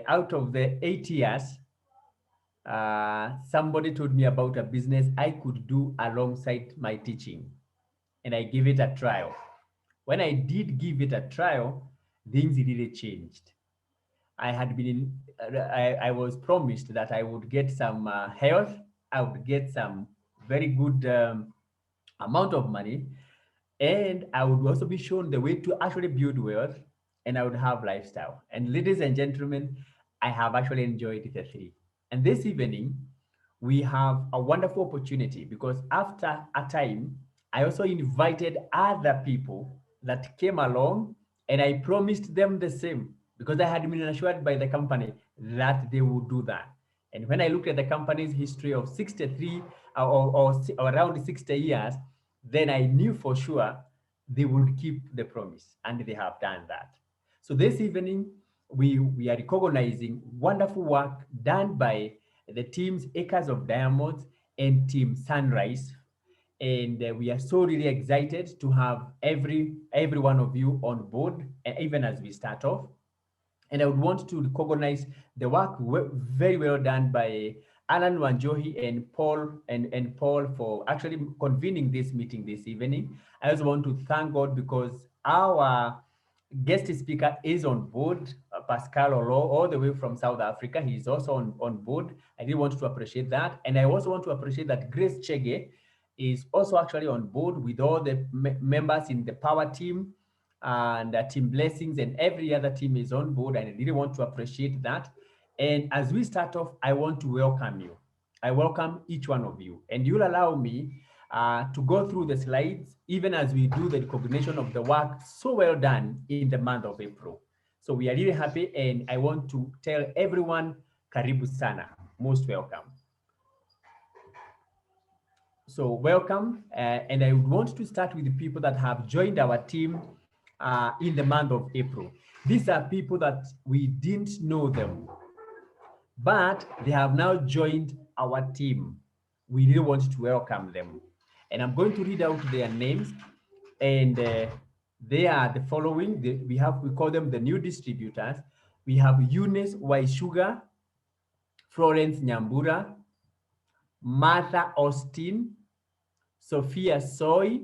out of the 8 years, somebody told me about a business I could do alongside my teaching, and I gave it a trial. When I did give it a trial, things really changed. I had been, I was promised that I would get some health, I would get some very good amount of money, and I would also be shown the way to actually build wealth, and I would have lifestyle. And ladies and gentlemen, I have actually enjoyed the three. And this evening, we have a wonderful opportunity because after a time, I also invited other people that came along, and I promised them the same because I had been assured by the company that they would do that. And when I looked at the company's history of 63 or around 60 years, then I knew for sure they would keep the promise, and they have done that. So this evening, we are recognizing wonderful work done by the teams Acres of Diamonds and Team Sunrise. And we are so really excited to have every one of you on board, even as we start off. And I would want to recognize the work very well done by Alan Wanjohi and Paul for actually convening this meeting this evening. I also want to thank God because our guest speaker is on board, Pascal Olo, all the way from South Africa. He is also on board. I really want to appreciate that. And I also want to appreciate that Grace Chege is also actually on board with all the members in the power team and Team Blessings, and every other team is on board, and I really want to appreciate that. And as we start off, I want to welcome you. I welcome each one of you, and you'll allow me to go through the slides, even as we do the recognition of the work so well done in the month of April. So we are really happy, and I want to tell everyone, karibu sana, most welcome. So welcome, and I would want to start with the people that have joined our team in the month of April. These are people that we didn't know them, but they have now joined our team. We really want to welcome them. And I'm going to read out their names, and they are the following. We call them the new distributors. We have Eunice Waishuga, Florence Nyambura, Martha Austin, Sophia Soy,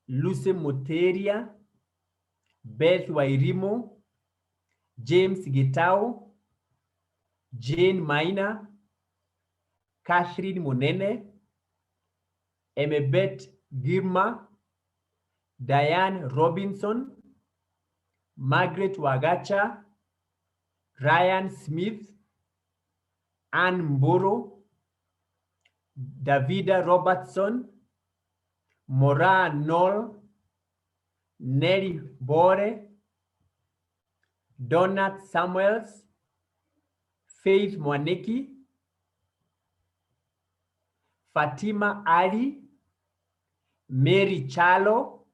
Lucy Muteria, Beth Wairimo, James Gitau, Jane Maina, Catherine Munene, Emebet Girma, Diane Robinson, Margaret Wagacha, Ryan Smith, Ann Mburu, Davida Robertson, Mora Noll, Nelly Bore, Donat Samuels, Faith Mwaniki, Fatima Ali, Mary Chalo,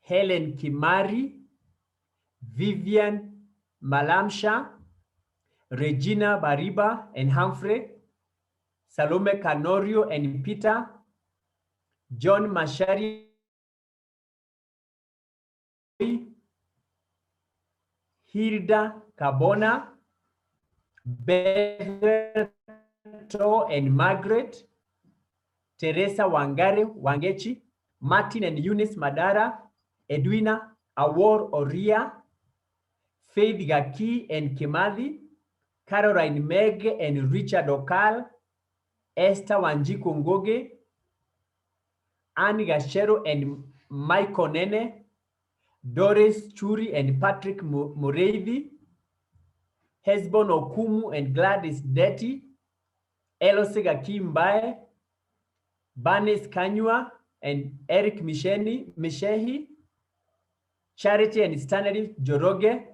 Helen Kimari, Vivian Malamsha, Regina Bariba and Humphrey, Salome Canorio and Peter, John Mashari, Hilda Cabona, Bethel and Margaret, Teresa Wangare Wangechi, Martin and Eunice Madara, Edwina Awor Oria, Faith Gaki and Kimathi, Caroline Meg and Richard Okal, Esther Wanjiku Ngoge, Annie Gashero and Michael Nene, Doris Churi and Patrick Mureithi, Hesbon Okumu and Gladys Deti, Elosega Kimbae, Banis Kanywa and Eric Mishehi, Charity and Stanley Joroge,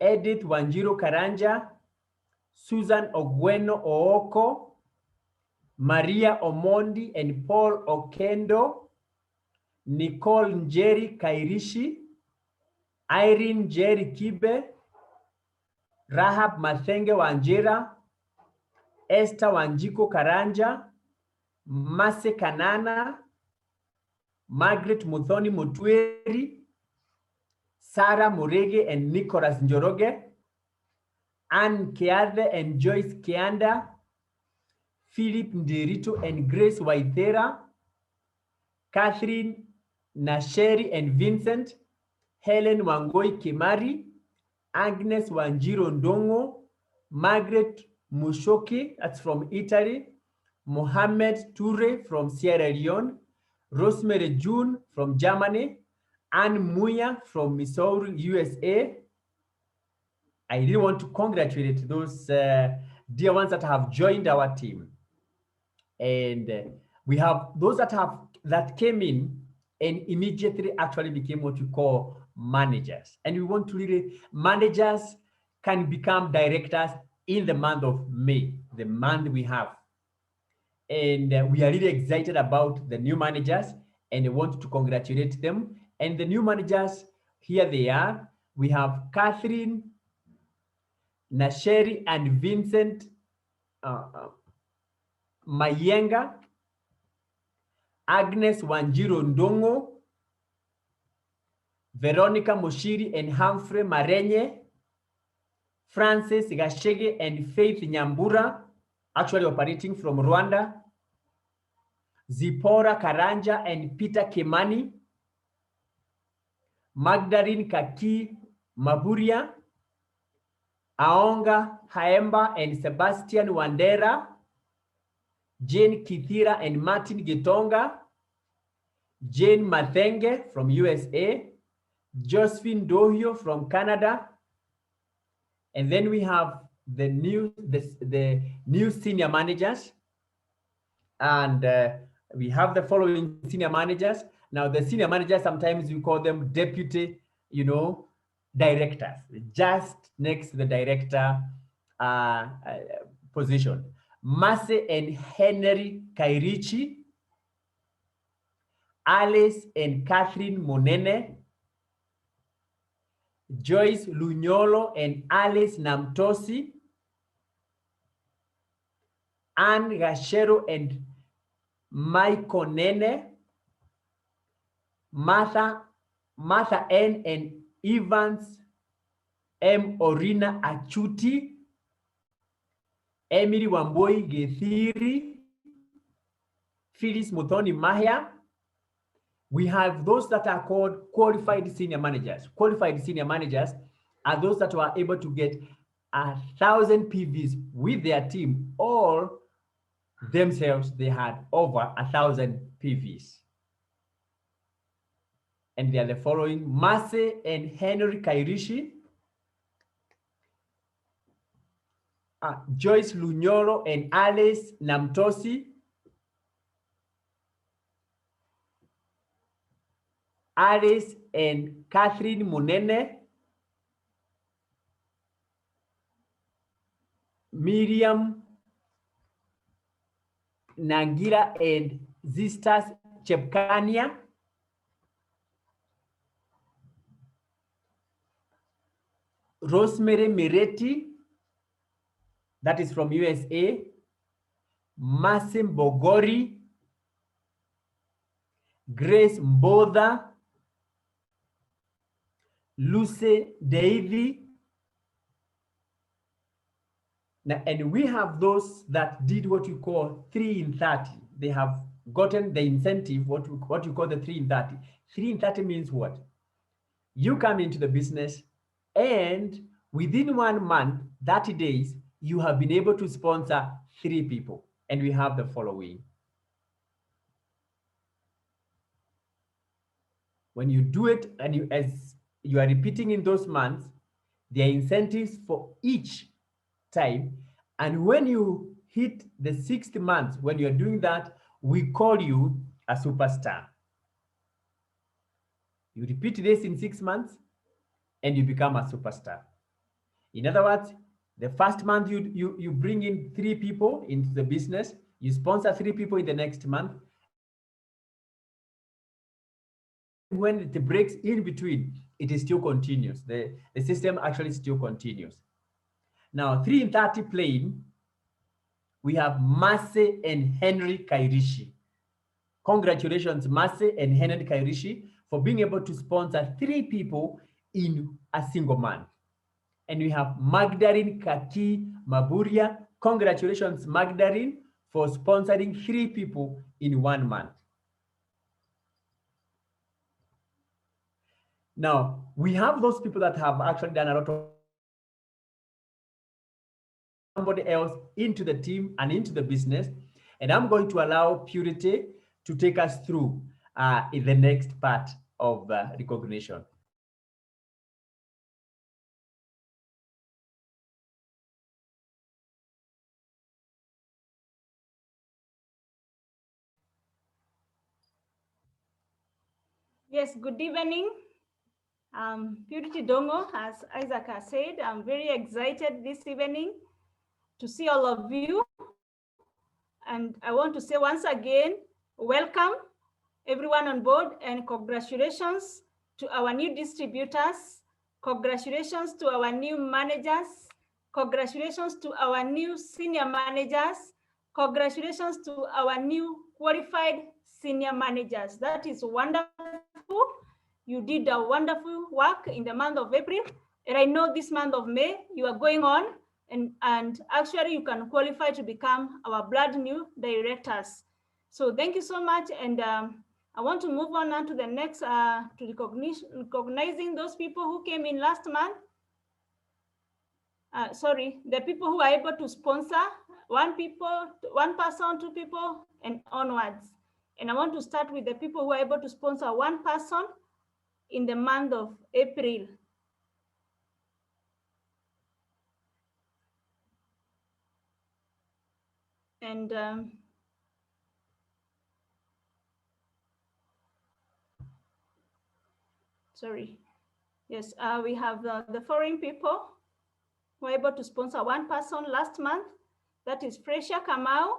Edith Wanjiru Karanja, Susan Ogweno Ooko, Maria Omondi and Paul Okendo, Nicole Njeri Kairishi, Irene Jerry Kibe, Rahab Mathenge Wanjira, Esther Wanjiko Karanja, Mase Kanana, Margaret Muthoni Mutweri, Sarah Murege and Nicholas Njoroge, Anne Keathe and Joyce Kianda, Philip Ndirito and Grace Waithera, Catherine Nasheri and Vincent, Helen Wangoi Kimari, Agnes Wanjiro Ndongo, Margaret Mushoki, that's from Italy, Mohamed Toure from Sierra Leone, Rosemary June from Germany, Anne Muya from Missouri, USA. I really want to congratulate those dear ones that have joined our team. And we have those that came in and immediately actually became what we call managers. And we want to really, managers can become directors in the month of May, the month we have. And we are really excited about the new managers and I want to congratulate them. And the new managers, here they are. We have Catherine Nasheri and Vincent Mayenga, Agnes Wanjiro Ndongo, Veronica Moshiri and Humphrey Marenye, Francis Gashege and Faith Nyambura, actually operating from Rwanda, Zipora Karanja and Peter Kimani, Magdalene Kaki Maburia, Aonga Haemba and Sebastian Wandera, Jane Kithira and Martin Gitonga, Jane Mathenge from USA, Josephine Dohio from Canada, and then we have the new senior managers, and we have the following senior managers. Now the senior managers, sometimes we call them deputy, directors, just next to the director position. Mase and Henry Kairichi, Alice and Catherine Monene, Joyce Lunyolo and Alice Namtosi, Anne Gashero and Michael Nene, Martha N and Evans M. Orina Achuti, Emily Wamboi Gethiri, Phyllis Muthoni Mahia. We have those that are called qualified senior managers. Qualified senior managers are those that were able to get 1,000 PVs with their team, or themselves, they had over 1,000 PVs. And they are the following: Mase and Henry Kairishi, Joyce Lunyoro and Alice Namtosi, Alice and Catherine Munene, Miriam Nangira and Zistas Chepkania, Rosemary Miretti, that is from USA, Masim Bogori, Grace Mbodha, Lucy Davy. Now, and we have those that did what we call 3 in 30. They have gotten the incentive, what you call the 3 in 30. 3 in 30 means what? You come into the business and within 1 month, 30 days, you have been able to sponsor 3 people. And we have the following. When you do it and as you are repeating in those months, there are incentives for each time. And when you hit the 6th month, when you're doing that, we call you a superstar. You repeat this in 6 months and you become a superstar. In other words, the first month you bring in 3 people into the business, you sponsor 3 people in the next month. When it breaks in between, it is still continuous. The system actually still continues. Now, 3 in 30 playing, we have Mase and Henry Kairishi. Congratulations, Mase and Henry Kairishi, for being able to sponsor 3 people in a single month. And we have Magdalene Kaki Maburia. Congratulations, Magdalene, for sponsoring 3 people in 1 month. Now, we have those people that have actually done a lot of somebody else into the team and into the business. And I'm going to allow Purity to take us through in the next part of recognition. Yes, good evening. Purity Dongo, as Isaac has said, I'm very excited this evening to see all of you. And I want to say once again, welcome everyone on board and congratulations to our new distributors. Congratulations to our new managers. Congratulations to our new senior managers. Congratulations to our new qualified senior managers. That is wonderful. You did a wonderful work in the month of April. And I know this month of May, you are going on and actually you can qualify to become our brand new directors. So thank you so much. And I want to move on now to the next, to recognizing those people who came in last month. The people who are able to sponsor one person, 2 people, and onwards. And I want to start with the people who are able to sponsor 1 person in the month of April. And sorry. Yes, we have the foreign people who are able to sponsor 1 person last month. That is Fresia Kamau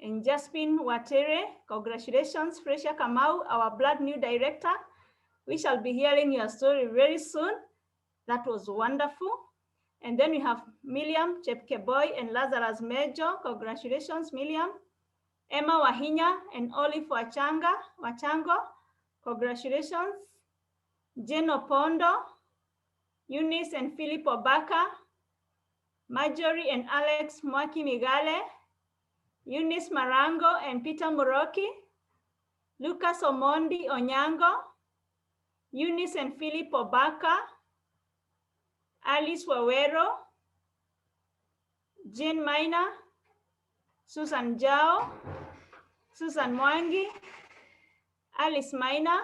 and Jasmine Watere. Congratulations, Fresia Kamau, our brand new director. We shall be hearing your story very soon. That was wonderful. And then we have Miriam Chepkeboy and Lazarus Major. Congratulations, Miriam. Emma Wahinya and Olive Wachango. Congratulations. Jane Opondo, Eunice and Philip Obaka, Marjorie and Alex Mwaki Migale, Eunice Marango and Peter Muroki, Lucas Omondi Onyango, Eunice and Philip Obaka, Alice Wawero, Jane Maina, Susan Jao, Susan Mwangi, Alice Maina.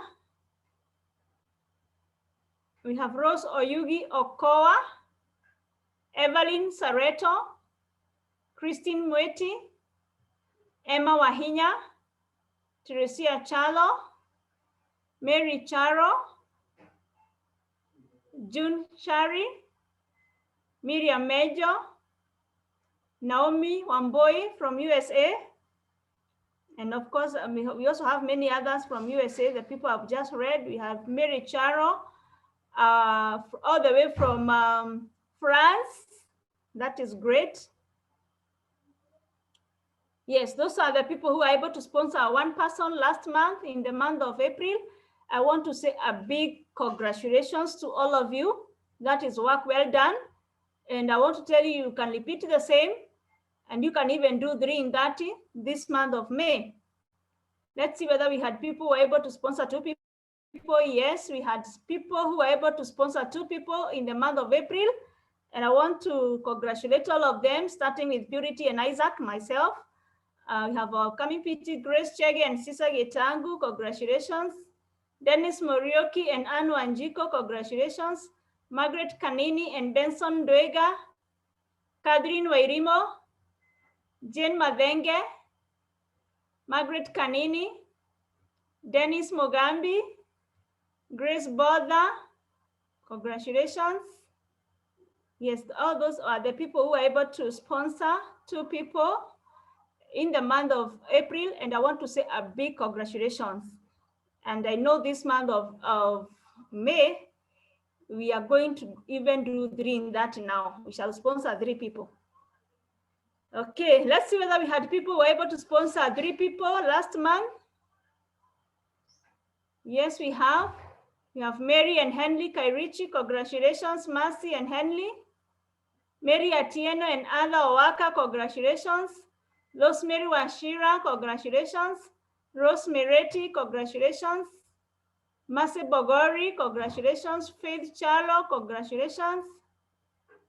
We have Rose Oyugi Okoa, Evelyn Sareto, Christine Mweti, Emma Wahinya, Teresia Chalo, Mary Charo, June Shari, Miriam Mejo, Naomi Wamboi from USA, and of course, we also have many others from USA, the people I've just read. We have Mary Charo, all the way from France. That is great. Yes, those are the people who are able to sponsor 1 person last month in the month of April. I want to say a big congratulations to all of you. That is work well done. And I want to tell you, you can repeat the same, and you can even do 3 in 30 this month of May. Let's see whether we had people who were able to sponsor 2 people. Yes, we had people who were able to sponsor 2 people in the month of April. And I want to congratulate all of them, starting with Purity and Isaac, myself. We have our coming PT, Grace Chege and Sisa Getangu, congratulations. Dennis Morioki and Anu Anjiko, congratulations. Margaret Kanini and Benson Dwega, Kadrin Wairimo, Jane Madenge, Margaret Kanini, Dennis Mogambi, Grace Bodha, congratulations. Yes, all those are the people who are able to sponsor 2 people in the month of April, and I want to say a big congratulations. And I know this month of May, we are going to even do 3 in that now. We shall sponsor 3 people. Okay, let's see whether we had people who were able to sponsor 3 people last month. Yes, we have. We have Mary and Henley Kairichi. Congratulations, Mercy and Henley. Mary Atieno and Ada Owaka, congratulations. Rosemary Washira, congratulations. Rose Mereti, congratulations. Mase Bogori, congratulations. Faith Charlo, congratulations.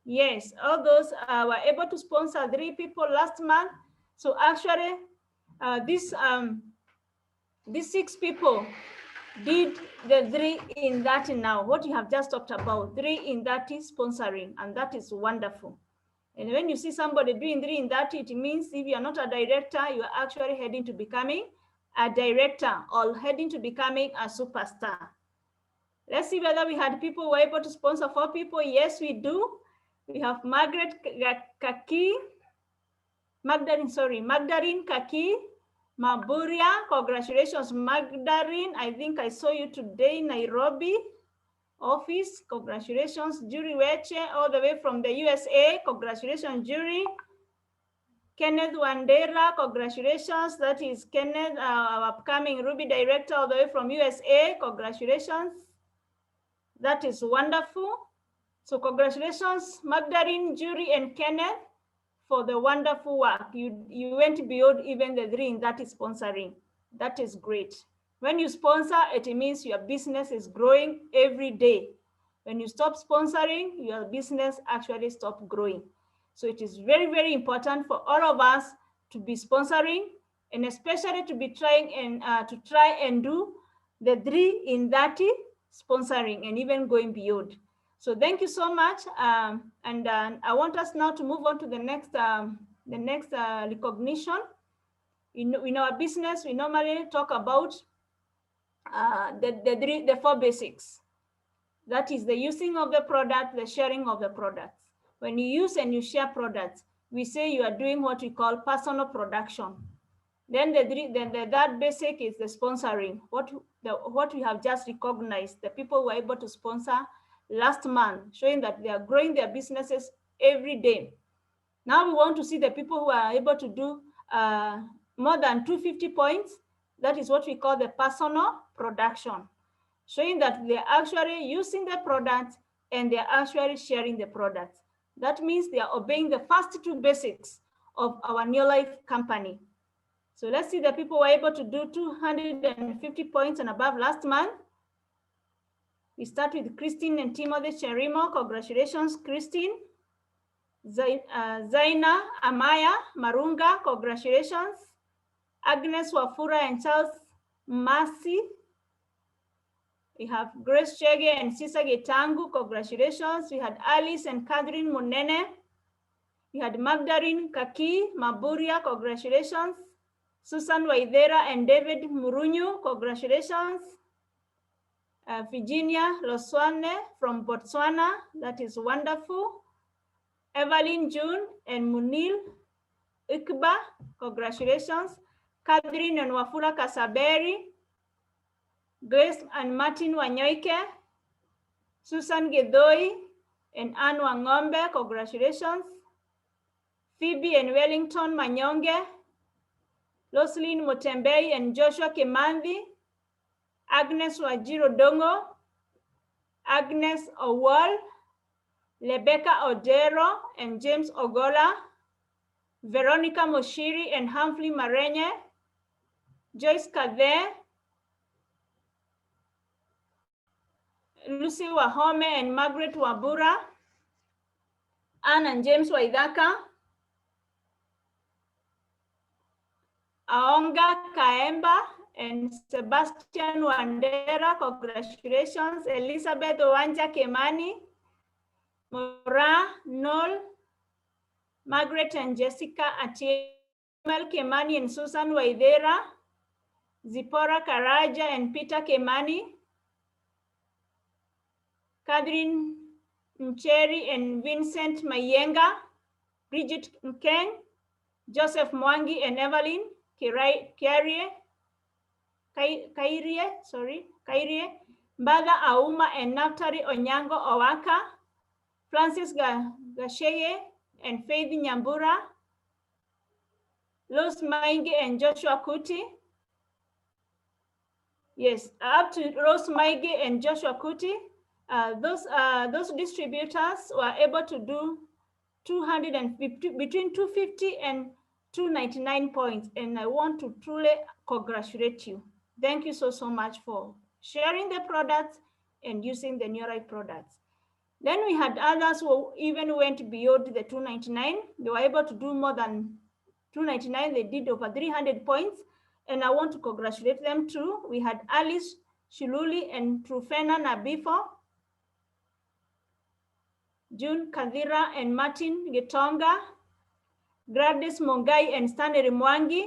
Yes, all those were able to sponsor 3 people last month. So actually, these 6 people did the 3 in 30 now, what you have just talked about, 3 in 30 sponsoring, and that is wonderful. And when you see somebody doing 3 in 30, it means if you're not a director, you are actually heading to becoming a director or heading to becoming a superstar. Let's see whether we had people who were able to sponsor 4 people. Yes, we do. We have Magdalene Kaki, Maburia, congratulations, Magdalene. I think I saw you today in Nairobi office. Congratulations, Jury Weche, all the way from the USA. Congratulations, Jury. Kenneth Wandera, congratulations. That is Kenneth, our upcoming Ruby director, all the way from USA. Congratulations. That is wonderful. So congratulations, Magdalene, Jury, and Kenneth, for the wonderful work. You went beyond even the 3 in 30 sponsoring. That is great. When you sponsor, it means your business is growing every day. When you stop sponsoring, your business actually stops growing. So it is very, very important for all of us to be sponsoring, and especially to be trying and do the 3 in 30 sponsoring and even going beyond. So thank you so much. I want us now to move on to the next recognition. In our business, we normally talk about the 4 basics. That is the using of the product, the sharing of the products. When you use and you share products, we say you are doing what we call personal production. Then the third basic is the sponsoring. What we have just recognized, the people who were able to sponsor last month, showing that they are growing their businesses every day. Now we want to see the people who are able to do more than 250 points. That is what we call the personal production, showing that they're actually using the product and they're actually sharing the product. That means they are obeying the first 2 basics of our Neolife company. So let's see the people who were able to do 250 points and above last month. We start with Christine and Timothy Cherimo. Congratulations, Christine. Zaina Amaya Marunga, congratulations. Agnes Wafura and Charles Masi. We have Grace Chege and Sisa Getangu, congratulations. We had Alice and Catherine Munene. We had Magdalene Kaki Maburia, congratulations. Susan Waidera and David Murunyu, congratulations. Virginia Loswane from Botswana, that is wonderful. Evelyn June and Munil Ikba, congratulations. Catherine and Wafula Kasaberi. Grace and Martin Wanyoike. Susan Gedoi and Anne Wangombe, congratulations. Phoebe and Wellington Manyonge. Roslyn Mutembei and Joshua Kimandi. Agnes Wajiro Dongo. Agnes Owal. Rebecca Odero and James Ogola. Veronica Moshiri and Humphrey Marenye. Joyce Kade. Lucy Wahome and Margaret Wabura. Anne and James Waidaka. Aonga Kaemba and Sebastian Wandera, congratulations. Elizabeth Owanja Kemani. Mora Noel. Margaret and Jessica Atiemel Kemani and Susan Waidera. Zipporah Karaja and Peter Kemani. Catherine Mcheri and Vincent Mayenga. Bridget Nkeng. Joseph Mwangi and Evelyn Kairie. Mbada Auma and Naftari Onyango Owaka. Francis Gasheye and Faith Nyambura. Los Maingi and Joshua Kuti. Yes, up to Rose Maige and Joshua Kuti. Those distributors were able to do 250, between 250 and 299 points. And I want to truly congratulate you. Thank you so much for sharing the products and using the Neoright products. Then we had others who even went beyond the 299. They were able to do more than 299. They did over 300 points. And I want to congratulate them too. We had Alice Shiluli and Trufena Nabifo, June Kadira and Martin Gitonga, Gladys Mongai and Stanley Mwangi,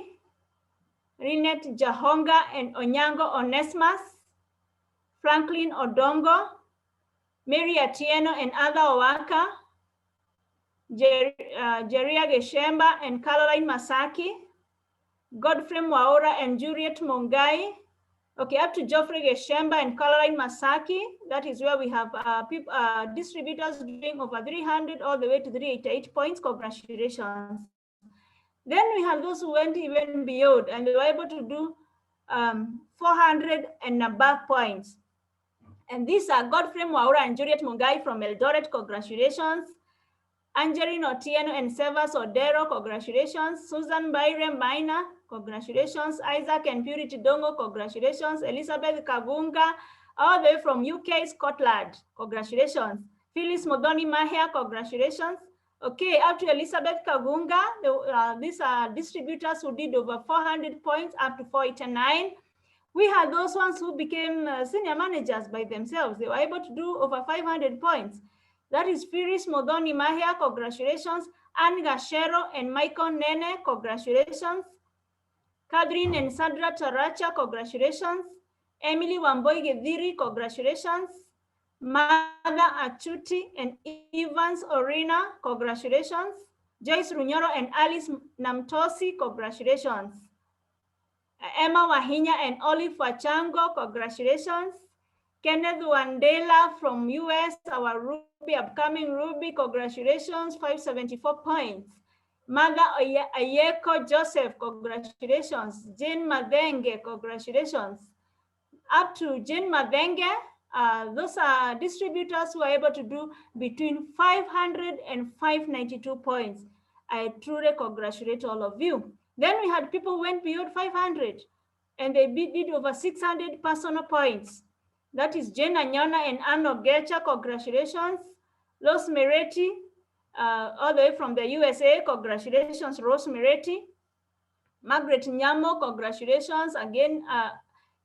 Rinette Jahonga and Onyango Onesmus, Franklin Odongo, Mary Atieno and Ada Owaka, Jeria Geshemba and Caroline Masaki, Godfrey Mwaura and Juliet Mongai. Okay, up to Geoffrey Geshemba and Caroline Masaki. That is where we have distributors doing over 300 all the way to 388 points. Congratulations. Then we have those who went even beyond and they were able to do 400 and above points. And these are Godfrey Mwaura and Juliet Mongai from Eldoret. Congratulations. Angeline Otieno and Sevas Odero, congratulations. Susan Byram Maina, congratulations. Isaac and Purity Dongo, congratulations. Elizabeth Kagunga, all the way from UK, Scotland, congratulations. Phyllis Modoni Mahia, congratulations. Okay, up to Elizabeth Kagunga, these are distributors who did over 400 points, up to 489. We had those ones who became senior managers by themselves. They were able to do over 500 points. That is Phyllis Modoni Mahia, congratulations. Anne Gashero and Michael Nene, congratulations. Catherine and Sandra Taracha, congratulations. Emily Wamboi Gediri, congratulations. Mother Achuti and Evans Orina, congratulations. Joyce Runyoro and Alice Namtosi, congratulations. Emma Wahinya and Olive Wachango, congratulations. Kenneth Wandela from US, our Ruby, upcoming Ruby, congratulations, 574 points. Mother Ayeko Joseph, congratulations. Jane Madenge, congratulations. Up to Jane Madenge, those are distributors who are able to do between 500 and 592 points. I truly congratulate all of you. Then we had people who went beyond 500 and they did over 600 personal points. That is Jane Anyona and Anno Gecha, congratulations. Rose Mereti, all the way from the USA, congratulations, Rose Mereti. Margaret Nyamo, congratulations. Again,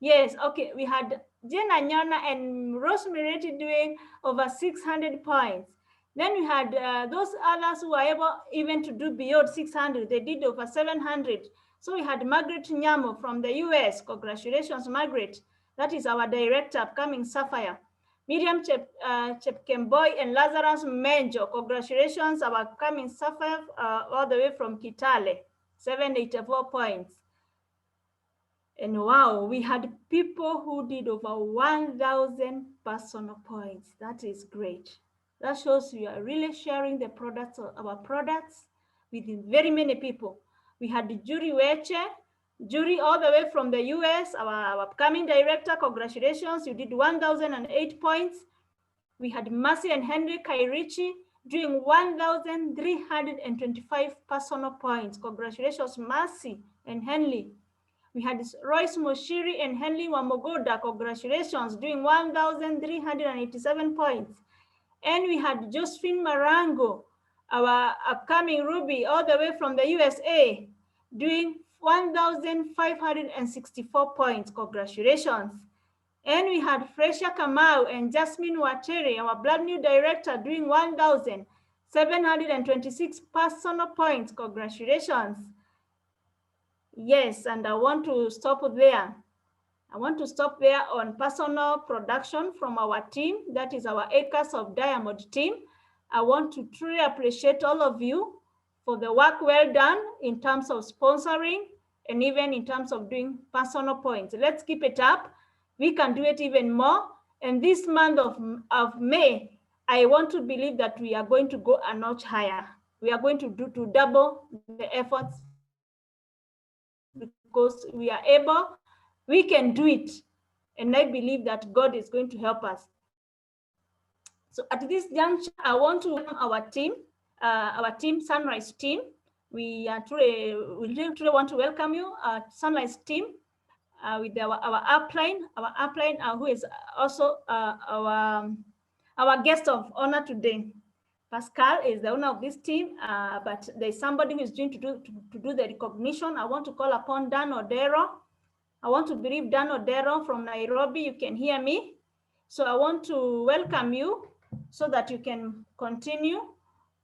yes, okay, we had Jane Anyona and Rose Mereti doing over 600 points. Then we had those others who were able even to do beyond 600. They did over 700. So we had Margaret Nyamo from the US. Congratulations, Margaret. That is our director, upcoming Sapphire. Miriam Chepkemboy and Lazarus Menjo. Congratulations, our upcoming Sapphire, all the way from Kitale, 784 points. And wow, we had people who did over 1,000 personal points. That is great. That shows you are really sharing the products, our products, with very many people. We had Jury Weche, Jury all the way from the US, our upcoming director, congratulations, you did 1,008 points. We had Mercy and Henry Kairichi doing 1,325 personal points. Congratulations, Mercy and Henry. We had Royce Moshiri and Henry Wamogoda, congratulations, doing 1,387 points. And we had Josephine Marango, our upcoming Ruby, all the way from the USA, doing 1,564 points. Congratulations. And we had Fresha Kamau and Jasmine Wateri, our brand new director, doing 1,726 personal points. Congratulations. Yes, and I want to stop there. I want to stop there on personal production from our team. That is our Acres of Diamond team. I want to truly appreciate all of you for the work well done in terms of sponsoring and even in terms of doing personal points. Let's keep it up. We can do it even more. And this month of May, I want to believe that we are going to go a notch higher. We are going to double the efforts because we are able, we can do it. And I believe that God is going to help us. So at this juncture, I want to welcome our team. our team, Sunrise team. We truly want to welcome you, Sunrise team, with our upline, who is also our guest of honor today. Pascal is the owner of this team, but there's somebody who is going to do the recognition. I want to call upon Dan Odero. I want to believe Dan Odero from Nairobi. You can hear me. So I want to welcome you so that you can continue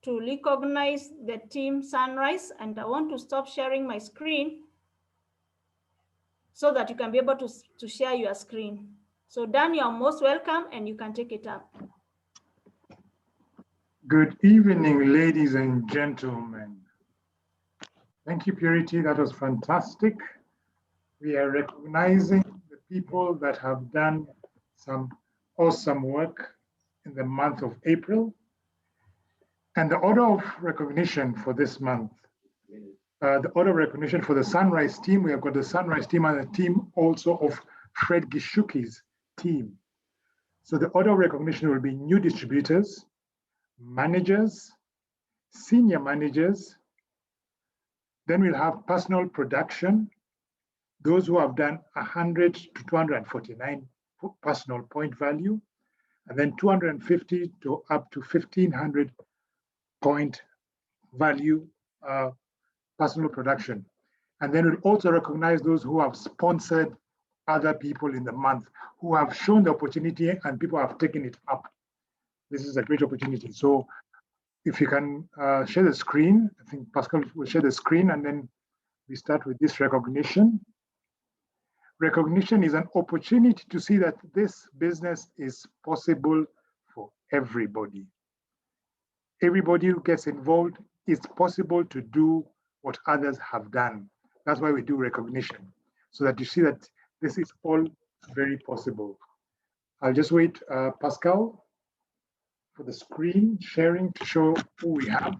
to recognize the team Sunrise. And I want to stop sharing my screen so that you can be able to share your screen. So Dan, you're most welcome and you can take it up. Good evening, ladies and gentlemen. Thank you, Purity. That was fantastic. We are recognizing the people that have done some awesome work in the month of April. And the order of recognition for this month, the order of recognition for the Sunrise team, we have got the Sunrise team and a team also of Fred Gishuki's team. So the order of recognition will be new distributors, managers, senior managers, then we'll have personal production, those who have done 100 to 249 personal point value, and then 250 to up to 1,500 point value personal production. And then we'll also recognize those who have sponsored other people in the month, who have shown the opportunity and people have taken it up. This is a great opportunity. So if you can share the screen, I think Pascal will share the screen, and then we start with this recognition. Recognition is an opportunity to see that this business is possible for everybody. Everybody who gets involved, it's possible to do what others have done. That's why we do recognition, so that you see that this is all very possible. I'll just wait, Pascal, for the screen sharing to show who we have.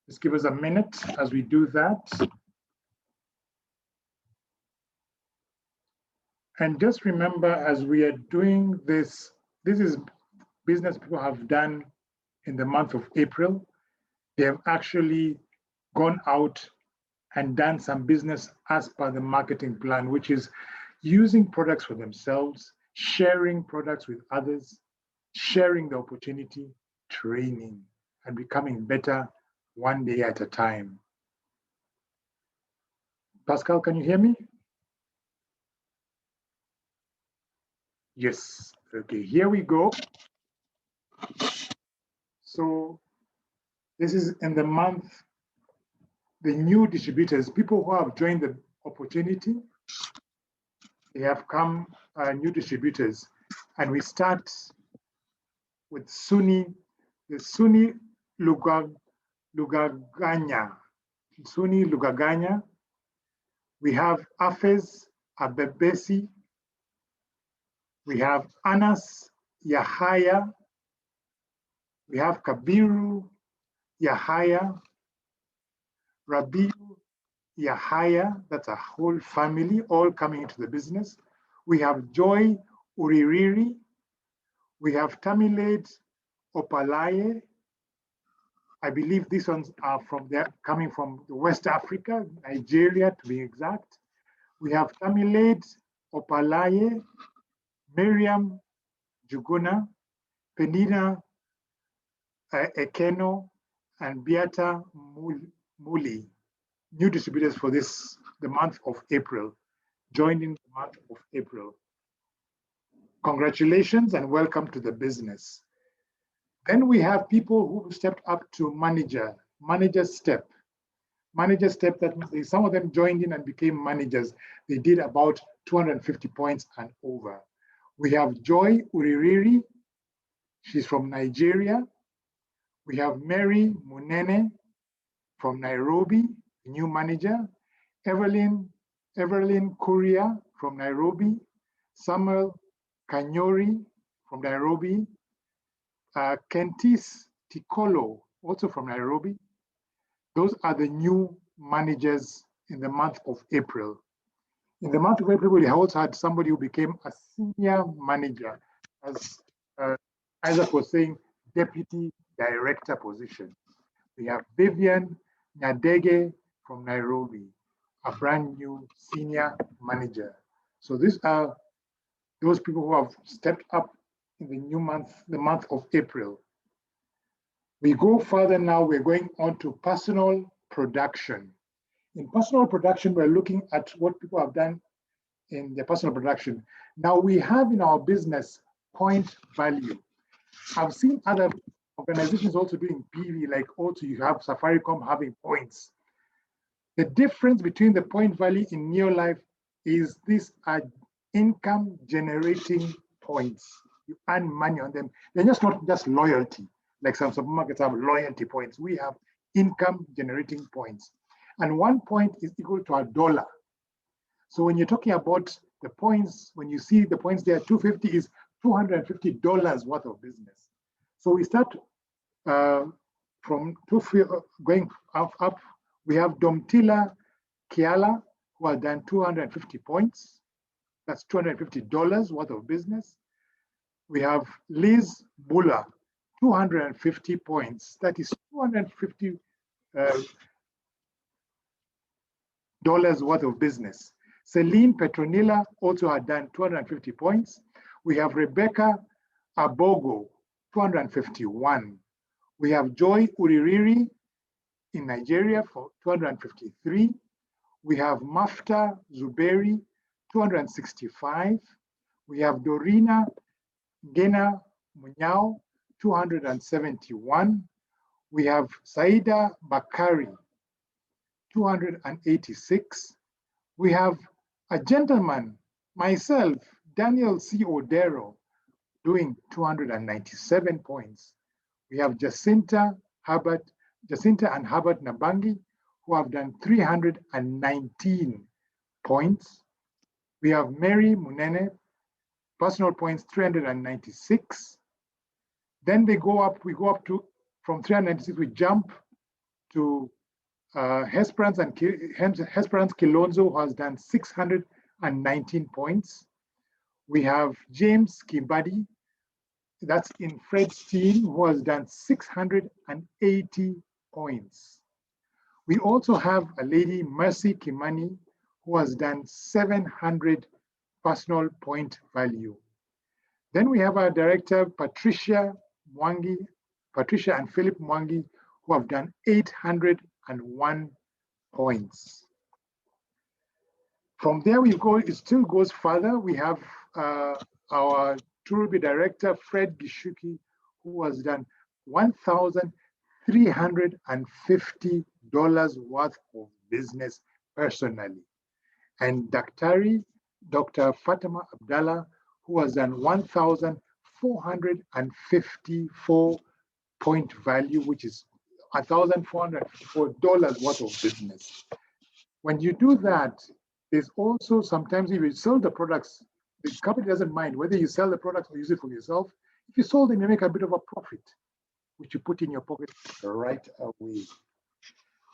Just give us a minute as we do that. And just remember, as we are doing this, this is business people have done in the month of April. They have actually gone out and done some business as per the marketing plan, which is using products for themselves, sharing products with others, sharing the opportunity, training, and becoming better one day at a time. Pascal, can you hear me? Yes, okay, here we go. So this is in the month, the new distributors, people who have joined the opportunity, they have come new distributors. And we start with Suni, the Suni Lugaganya. Suni Lugaganya. We have Afez Abebesi. We have Anas Yahaya. We have Kabiru Yahaya. Rabiu Yahaya, that's a whole family, all coming into the business. We have Joy Uririri. We have Tamilade Opalaye. I believe these ones are from there, coming from West Africa, Nigeria to be exact. We have Tamilade Opalaye, Miriam Juguna, Penina Ekeno, and Beata Muli, new distributors for this, the month of April, joined in the month of April. Congratulations and welcome to the business. Then we have people who stepped up to manager step. Manager step, that means some of them joined in and became managers. They did about 250 points and over. We have Joy Uririri, she's from Nigeria. We have Mary Munene from Nairobi, new manager. Evelyn Kuria from Nairobi. Samuel Kanyori from Nairobi. Kentis Tikolo, also from Nairobi. Those are the new managers in the month of April. In the month of April, we also had somebody who became a senior manager, as Isaac was saying, deputy director position. We have Vivian Nyadege from Nairobi, a brand new senior manager. So these are those people who have stepped up in the new month, the month of April. We go further now, we're going on to personal production. In personal production, we're looking at what people have done in their personal production. Now we have in our business point value. I've seen other organizations also doing PV, like also you have Safaricom having points. The difference between the point value in Neolife is these are income generating points. You earn money on them. They're just not just loyalty, like some supermarkets have loyalty points. We have income generating points. And 1 point is equal to $1. So when you're talking about the points, when you see the points there, 250 is $250 worth of business. So we start from going up. We have Domtila Kiala, who has done 250 points. That's $250 worth of business. We have Liz Buller, 250 points. That is $250 worth of business. Celine Petronilla also had done 250 points. We have Rebecca Abogo, 251. We have Joy Uririri in Nigeria for 253. We have Mafta Zuberi, 265. We have Dorina Gena Munyao, 271. We have Saida Bakari, 286. We have a gentleman, myself, Daniel C. Odero, doing 297 points. We have Jacinta and Herbert Nabangi, who have done 319 points. We have Mary Munene, personal points 396. Then we go up to, from 396, we jump to Hesperance Kilonzo, who has done 619 points. We have James Kimbadi, that's in Fred's team, who has done 680 points. We also have a lady, Mercy Kimani, who has done 700 personal point value. Then we have our director, Patricia and Philip Mwangi, who have done 801 points. From there we go, it still goes further. We have our Turubi director, Fred Gishuki, who has done $1,350 worth of business personally. And Dr. Fatima Abdallah, who has done 1,454 point value, which is $1,454 worth of business. When you do that, there's also sometimes if you sell the products, the company doesn't mind whether you sell the products or use it for yourself. If you sold them, you make a bit of a profit, which you put in your pocket right away.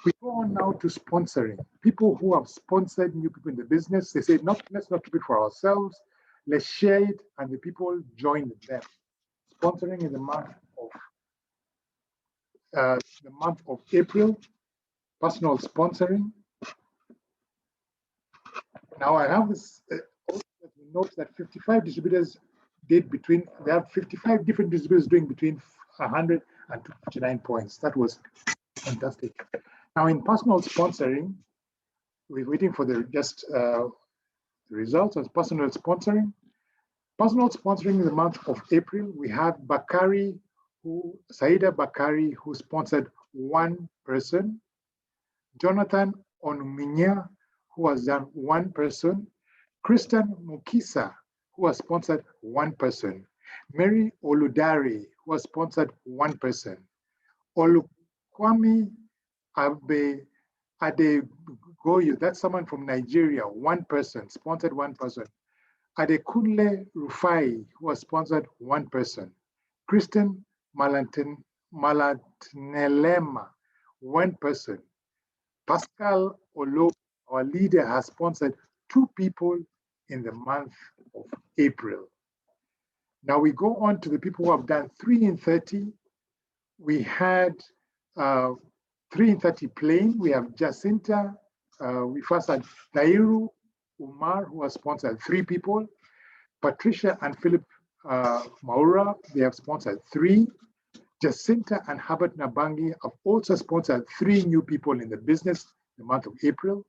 We go on now to sponsoring. People who have sponsored new people in the business, they say, let's not keep it for ourselves, let's share it, and the people join them. Sponsoring in the month of April, personal sponsoring. Now I have this, note that 55 distributors they have 55 different distributors doing between 100 and 259 points. That was fantastic. Now in personal sponsoring, we're waiting for the results of personal sponsoring. Personal sponsoring in the month of April, we have Saida Bakari, who sponsored one person. Jonathan Onuminya, who has done one person. Kristen Mukisa, who has sponsored one person. Mary Oludari, who has sponsored one person. Olukwami Adegoyu, that's someone from Nigeria, one person, sponsored one person. Adekunle Rufai, who has sponsored one person. Kristen Malatnelema, one person. Pascal Olo, our leader, has sponsored two people in the month of April. Now we go on to the people who have done 3 in 30. We had 3 in 30 plain, we have Jacinta. We first had Dairu Umar, who has sponsored 3 people. Patricia and Philip Maura, they have sponsored 3. Jacinta and Herbert Nabangi have also sponsored 3 new people in the business in the month of April.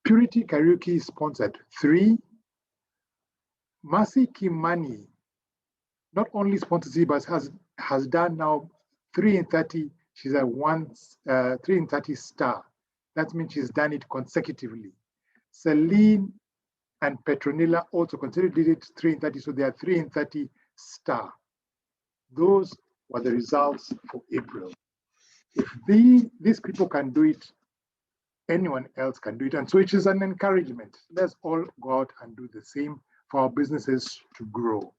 Purity Kariuki sponsored 3. Mercy Kimani not only sponsored, but has done now 3 in 30. She's a 3 in 30 star. That means she's done it consecutively. Celine and Petronilla also did it 3 in 30, so they are 3 in 30 star. Those were the results for April. If these people can do it, anyone else can do it. And so it is an encouragement. Let's all go out and do the same for our businesses to grow.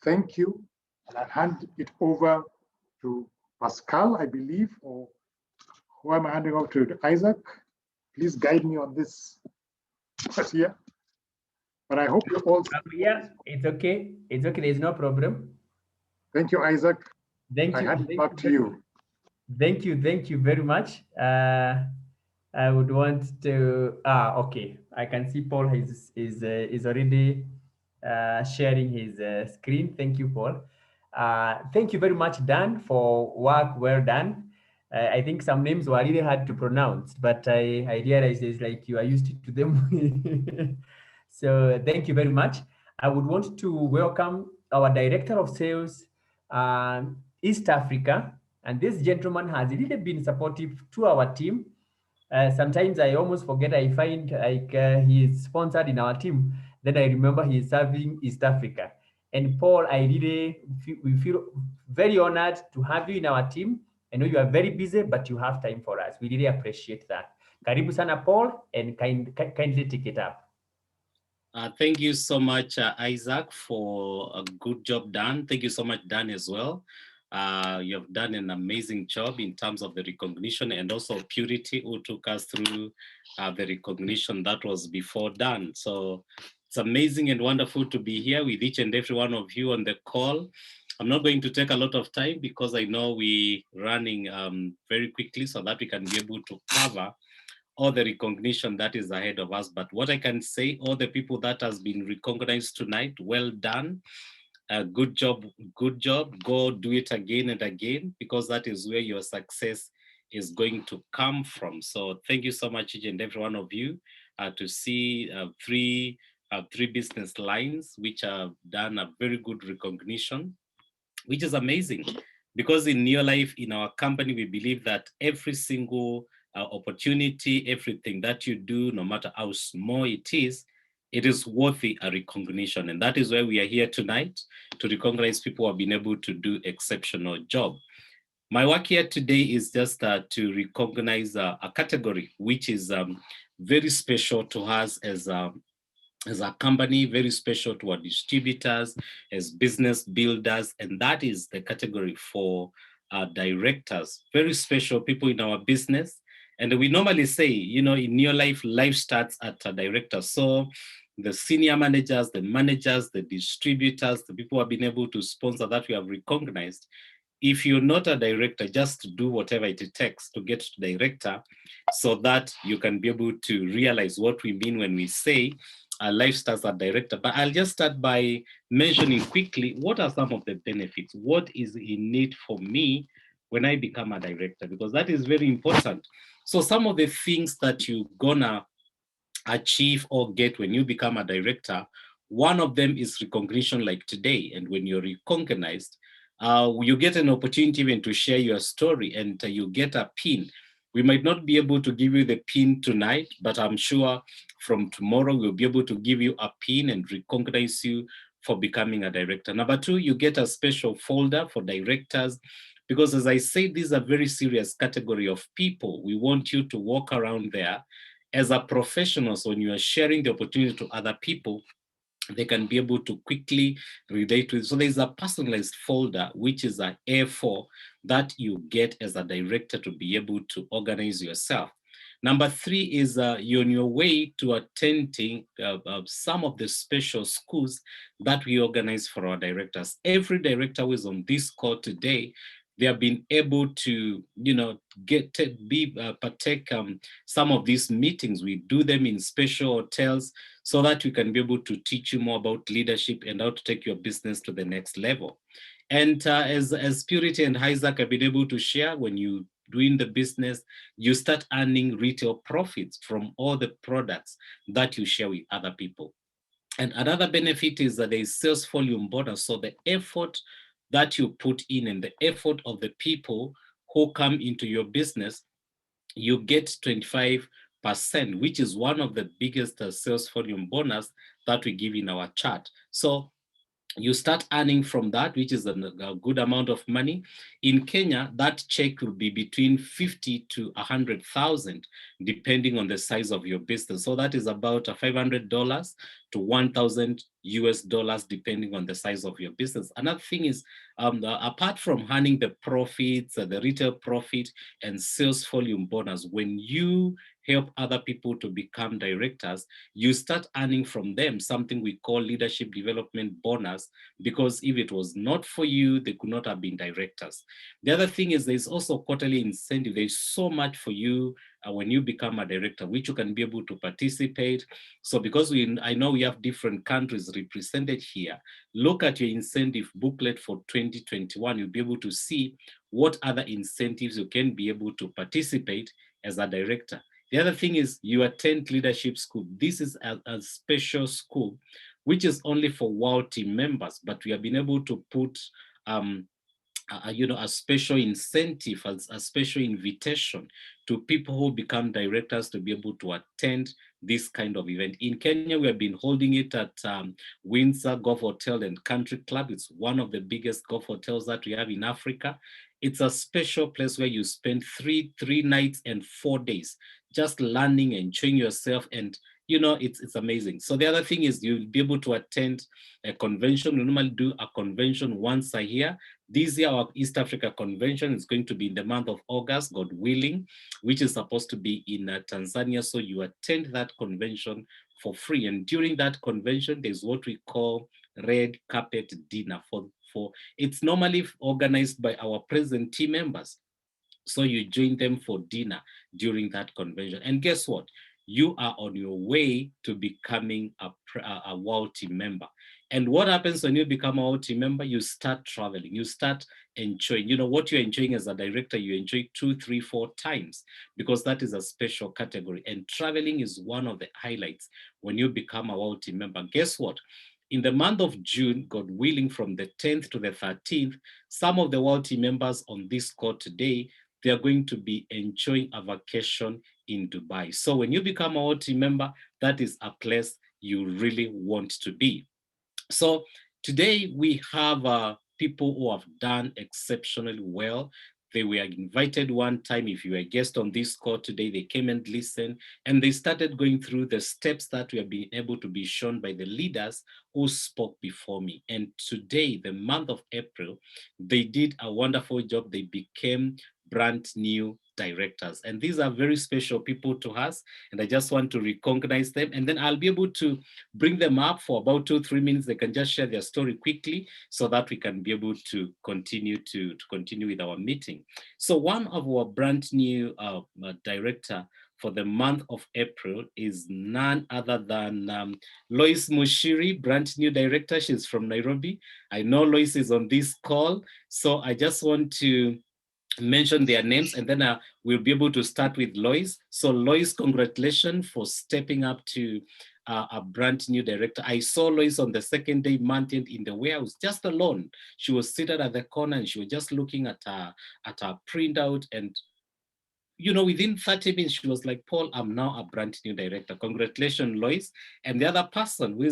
Thank you. And I'll hand it over to Pascal, I believe, or who am I handing over to? Isaac? Please guide me on this. Yeah. But I hope you all. Yeah, it's okay. It's okay. There's no problem. Thank you, Isaac. Thank you. I hand it back to you. Thank you. Thank you very much. I would want to. Okay. I can see Paul is already sharing his screen. Thank you, Paul. Thank you very much, Dan, for work well done. I think some names were really hard to pronounce, but I realized it's like you are used to them. So thank you very much. I would want to welcome our Director of Sales, East Africa. And this gentleman has really been supportive to our team. Sometimes I almost forget, I find like he is sponsored in our team. Then I remember he is serving East Africa. And Paul, we feel very honored to have you in our team. I know you are very busy, but you have time for us. We really appreciate that. Karibu sana, Paul, and kindly take it up. Thank you so much, Isaac, for a good job done. Thank you so much, Dan, as well. You have done an amazing job in terms of the recognition, and also Purity, who took us through the recognition that was before done. So it's amazing and wonderful to be here with each and every one of you on the call. I'm not going to take a lot of time because I know we're running very quickly so that we can be able to cover all the recognition that is ahead of us. But what I can say, all the people that has been recognized tonight, well done. Good job, good job. Go do it again and again, because that is where your success is going to come from. So thank you so much, each and every one of you, to see three business lines which have done a very good recognition, which is amazing. Because in Neo Life, in our company, we believe that every single opportunity, everything that you do, no matter how small it is worthy a recognition. And that is why we are here tonight, to recognize people who have been able to do exceptional job. My work here today is just to recognize a category which is very special to us as a company, very special to our distributors, as business builders, and that is the category for directors, very special people in our business. And we normally say, you know, in Neo Life, life starts at a director. So the senior managers, the distributors, the people who have been able to sponsor that we have recognized, if you're not a director, just do whatever it takes to get to director, so that you can be able to realize what we mean when we say life starts at director. But I'll just start by mentioning quickly, what are some of the benefits? What is in it for me when I become a director? Because that is very important. So some of the things that you're gonna achieve or get when you become a director, one of them is recognition, like today. And when you're recognized, you get an opportunity even to share your story, and you get a pin. We might not be able to give you the pin tonight, but I'm sure from tomorrow we'll be able to give you a pin and recognize you for becoming a director. Number two, you get a special folder for directors, because as I say, these are very serious category of people. We want you to walk around there as a professional. So when you are sharing the opportunity to other people, they can be able to quickly relate to it. So there's a personalized folder, which is an A4 that you get as a director to be able to organize yourself. Number three is you're on your way to attending some of the special schools that we organize for our directors. Every director who is on this call today, they have been able to, partake some of these meetings. We do them in special hotels so that we can be able to teach you more about leadership and how to take your business to the next level. And as Purity and Isaac have been able to share, when you doing the business, you start earning retail profits from all the products that you share with other people. And another benefit is that there is sales volume bonus. So the effort that you put in and the effort of the people who come into your business, you get 25%, which is one of the biggest sales volume bonus that we give in our chart. So you start earning from that, which is a good amount of money. In Kenya, that check will be between 50 to 100,000, depending on the size of your business. So that is about $500 to 1,000 US dollars, depending on the size of your business. Another thing is, apart from earning the profits, the retail profit and sales volume bonus, when you help other people to become directors, you start earning from them something we call leadership development bonus, because if it was not for you, they could not have been directors. The other thing is there's also quarterly incentive. There's so much for you when you become a director, which you can be able to participate. So because I know we have different countries represented here, look at your incentive booklet for 2021. You'll be able to see what other incentives you can be able to participate as a director. The other thing is you attend leadership school. This is a special school, which is only for WOW team members, but we have been able to put a special incentive, a special invitation to people who become directors to be able to attend this kind of event. In Kenya, we have been holding it at Windsor Golf Hotel and Country Club. It's one of the biggest golf hotels that we have in Africa. It's a special place where you spend three nights and 4 days just learning, enjoying yourself, and it's amazing. So the other thing is you'll be able to attend a convention. We normally do a convention once a year. This year, our East Africa convention is going to be in the month of August, God willing, which is supposed to be in Tanzania. So you attend that convention for free. And during that convention, there's what we call red carpet dinner. It's normally organized by our present team members. So you join them for dinner during that convention. And guess what? You are on your way to becoming a WOW team member. And what happens when you become a WOW team member? You start traveling, you start enjoying, what you're enjoying as a director, you enjoy 2, 3, 4 times, because that is a special category. And traveling is one of the highlights when you become a WOW team member. Guess what? In the month of June, God willing, from the 10th to the 13th, some of the WOW team members on this call today, they are going to be enjoying a vacation in Dubai. So when you become a WOW team member, that is a place you really want to be. So today we have people who have done exceptionally well. They were invited one time. If you were a guest on this call today, they came and listened, and they started going through the steps that we have been able to be shown by the leaders who spoke before me. And today, the month of April, they did a wonderful job. They became brand new directors. And these are very special people to us. And I just want to recognize them. And then I'll be able to bring them up for about 2-3 minutes. They can just share their story quickly so that we can be able to continue with our meeting. So one of our brand new director for the month of April is none other than Lois Mushiri, brand new director. She's from Nairobi. I know Lois is on this call. So I just want to mention their names, and then we'll be able to start with Lois. So Lois, congratulations for stepping up to a brand new director. I saw Lois on the second day, month end, in the warehouse, just alone. She was seated at the corner and she was just looking at her printout, and within 30 minutes, she was like, Paul, I'm now a brand new director. Congratulations, Lois. And the other person who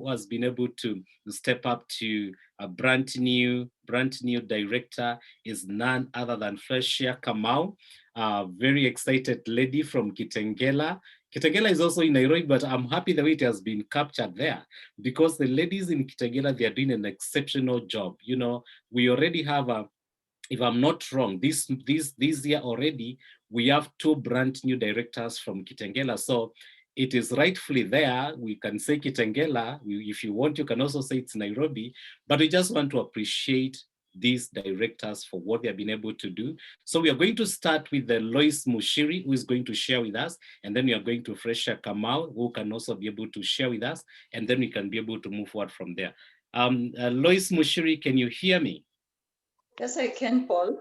has been able to step up to a brand new director is none other than Freshia Kamau, a very excited lady from Kitengela. Kitengela is also in Nairobi, but I'm happy the way it has been captured there, because the ladies in Kitengela, they are doing an exceptional job. We already have if I'm not wrong, this year already, we have 2 brand new directors from Kitengela. So it is rightfully there. We can say Kitengela. If you want, you can also say it's Nairobi. But we just want to appreciate these directors for what they have been able to do. So we are going to start with Lois Mushiri, who is going to share with us, and then we are going to Fresha Kamau, who can also be able to share with us, and then we can be able to move forward from there. Lois Mushiri, can you hear me? Yes, I can, Paul.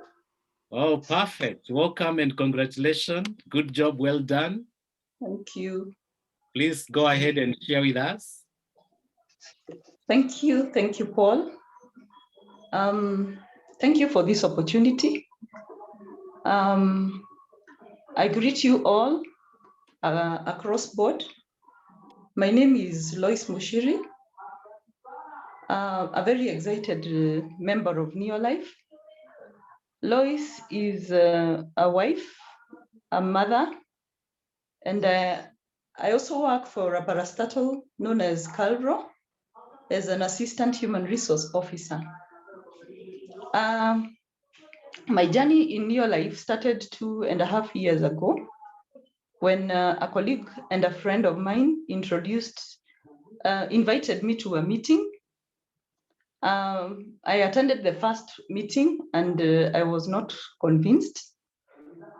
Oh, perfect. Welcome and congratulations. Good job, well done. Thank you. Please go ahead and share with us. Thank you, Paul. Thank you for this opportunity. I greet you all across board. My name is Lois Mushiri, a very excited member of Neolife. Lois is a wife, a mother, and I also work for a parastatal known as Calro as an assistant human resource officer. My journey in Neolife started 2.5 years ago when a colleague and a friend of mine invited me to a meeting. I attended the first meeting and I was not convinced,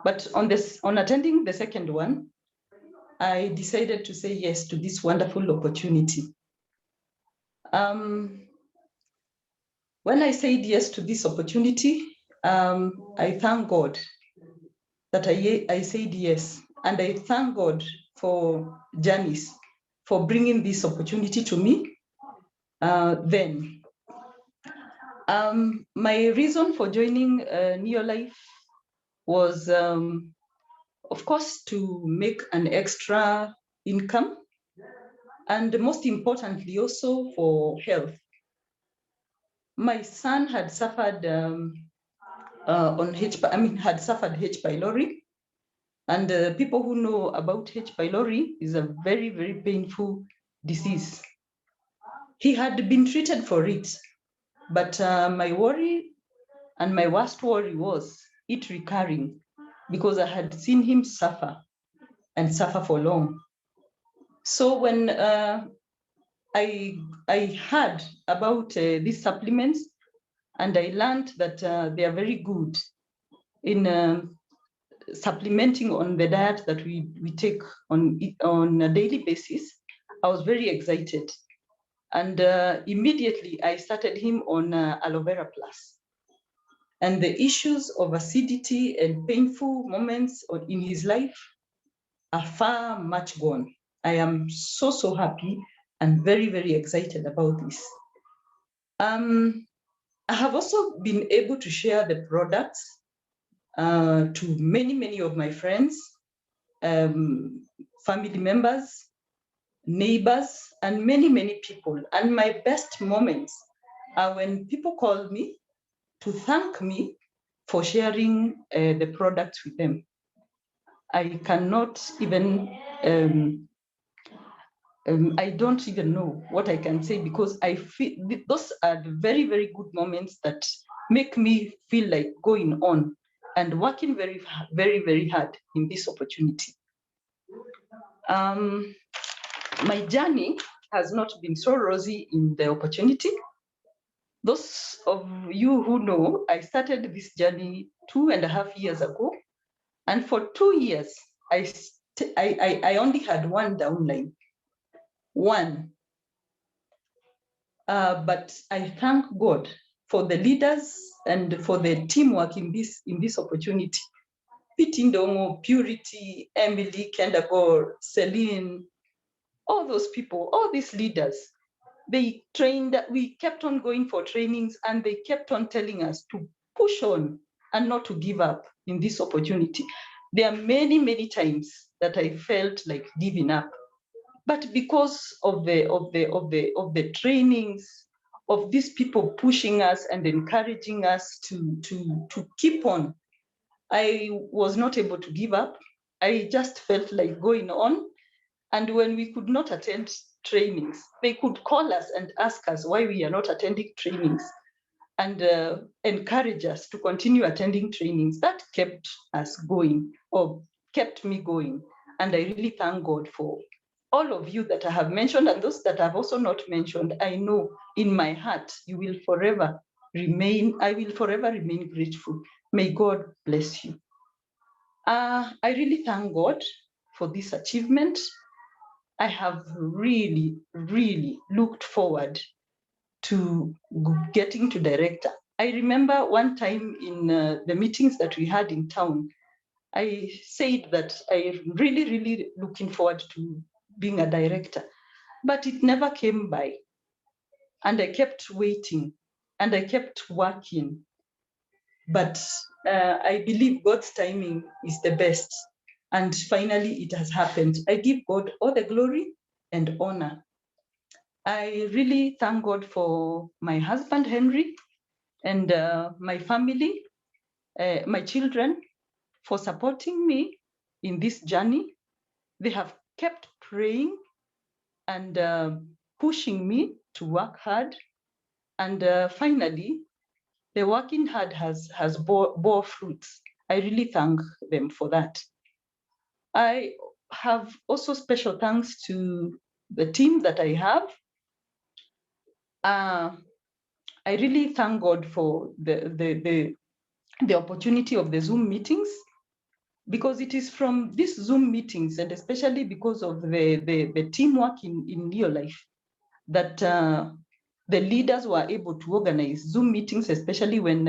but on attending the second one, I decided to say yes to this wonderful opportunity. When I said yes to this opportunity, I thank God that I said yes, and I thank God for Janice for bringing this opportunity to me then. My reason for joining Neolife was, of course, to make an extra income, and most importantly, also for health. My son had suffered had suffered H. pylori, and people who know about H. pylori is a very, very painful disease. He had been treated for it, but my worry and my worst worry was it recurring, because I had seen him suffer and suffer for long. So when I heard about these supplements, and I learned that they are very good in supplementing on the diet that we take on a daily basis, I was very excited. And immediately I started him on Aloe Vera Plus. And the issues of acidity and painful moments in his life are far much gone. I am so, so happy and very, very excited about this. I have also been able to share the products to many, many of my friends, family members, neighbors, and many, many people. And my best moments are when people call me to thank me for sharing the products with them. I cannot even, I don't even know what I can say, because I feel those are the very, very good moments that make me feel like going on and working very, very, very hard in this opportunity. My journey has not been so rosy in the opportunity. Those of you who know, I started this journey 2.5 years ago, and for 2 years, I only had one downline. One. But I thank God for the leaders and for the teamwork in this opportunity. Pitindongo, Purity, Emily, Kendagor, Celine, all those people, all these leaders, they trained, we kept on going for trainings, and they kept on telling us to push on and not to give up in this opportunity. There are many, many times that I felt like giving up. But because of the trainings, of these people pushing us and encouraging us to keep on, I was not able to give up. I just felt like going on. And when we could not attend trainings, they could call us and ask us why we are not attending trainings, and encourage us to continue attending trainings. That kept us going, or kept me going. And I really thank God for all of you that I have mentioned, and those that I have also not mentioned. I know in my heart you will forever I will forever remain grateful. May God bless you. I really thank God for this achievement. I have really, really looked forward to getting to director. I remember one time in the meetings that we had in town, I said that I really, really looking forward to being a director, but it never came by. And I kept waiting and I kept working. But I believe God's timing is the best. And finally, it has happened. I give God all the glory and honor. I really thank God for my husband, Henry, and my family, my children, for supporting me in this journey. They have kept praying and pushing me to work hard. And finally, the working hard has bore fruits. I really thank them for that. I have also special thanks to the team that I have. I really thank God for the opportunity of the Zoom meetings, because it is from these Zoom meetings, and especially because of the teamwork in Neolife, that the leaders were able to organize Zoom meetings, especially when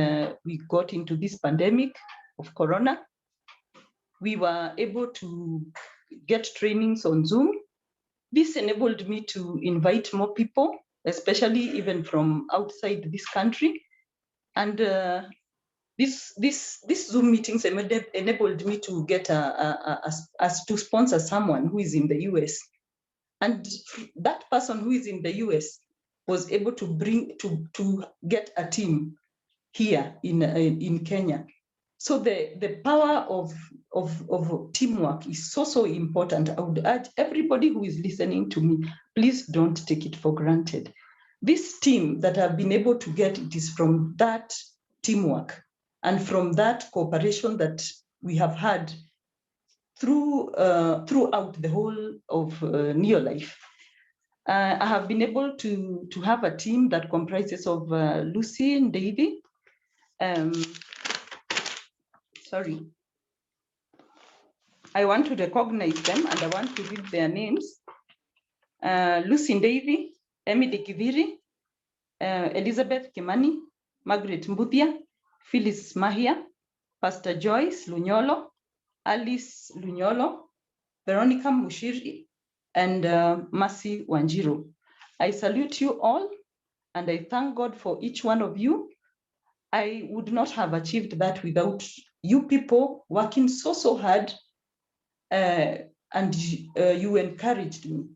we got into this pandemic of Corona. We were able to get trainings on Zoom. This enabled me to invite more people, especially even from outside this country. And this Zoom meetings enabled me to get to sponsor someone who is in the US. And that person who is in the US was able to get a team here in Kenya. So the power of teamwork is so important. I would urge everybody who is listening to me, please don't take it for granted. This team that I've been able to get, it is from that teamwork and from that cooperation that we have had throughout the whole of Neolife. I have been able to have a team that comprises of Lucy and Davy. Sorry. I want to recognize them and I want to read their names. Lucy Davy, Emily Kiviri, Elizabeth Kimani, Margaret Mbuthia, Phyllis Mahia, Pastor Joyce Lunyolo, Alice Lunyolo, Veronica Mushiri, and Mercy Wanjiru. I salute you all and I thank God for each one of you. I would not have achieved that without you people working so hard, and you encouraged me.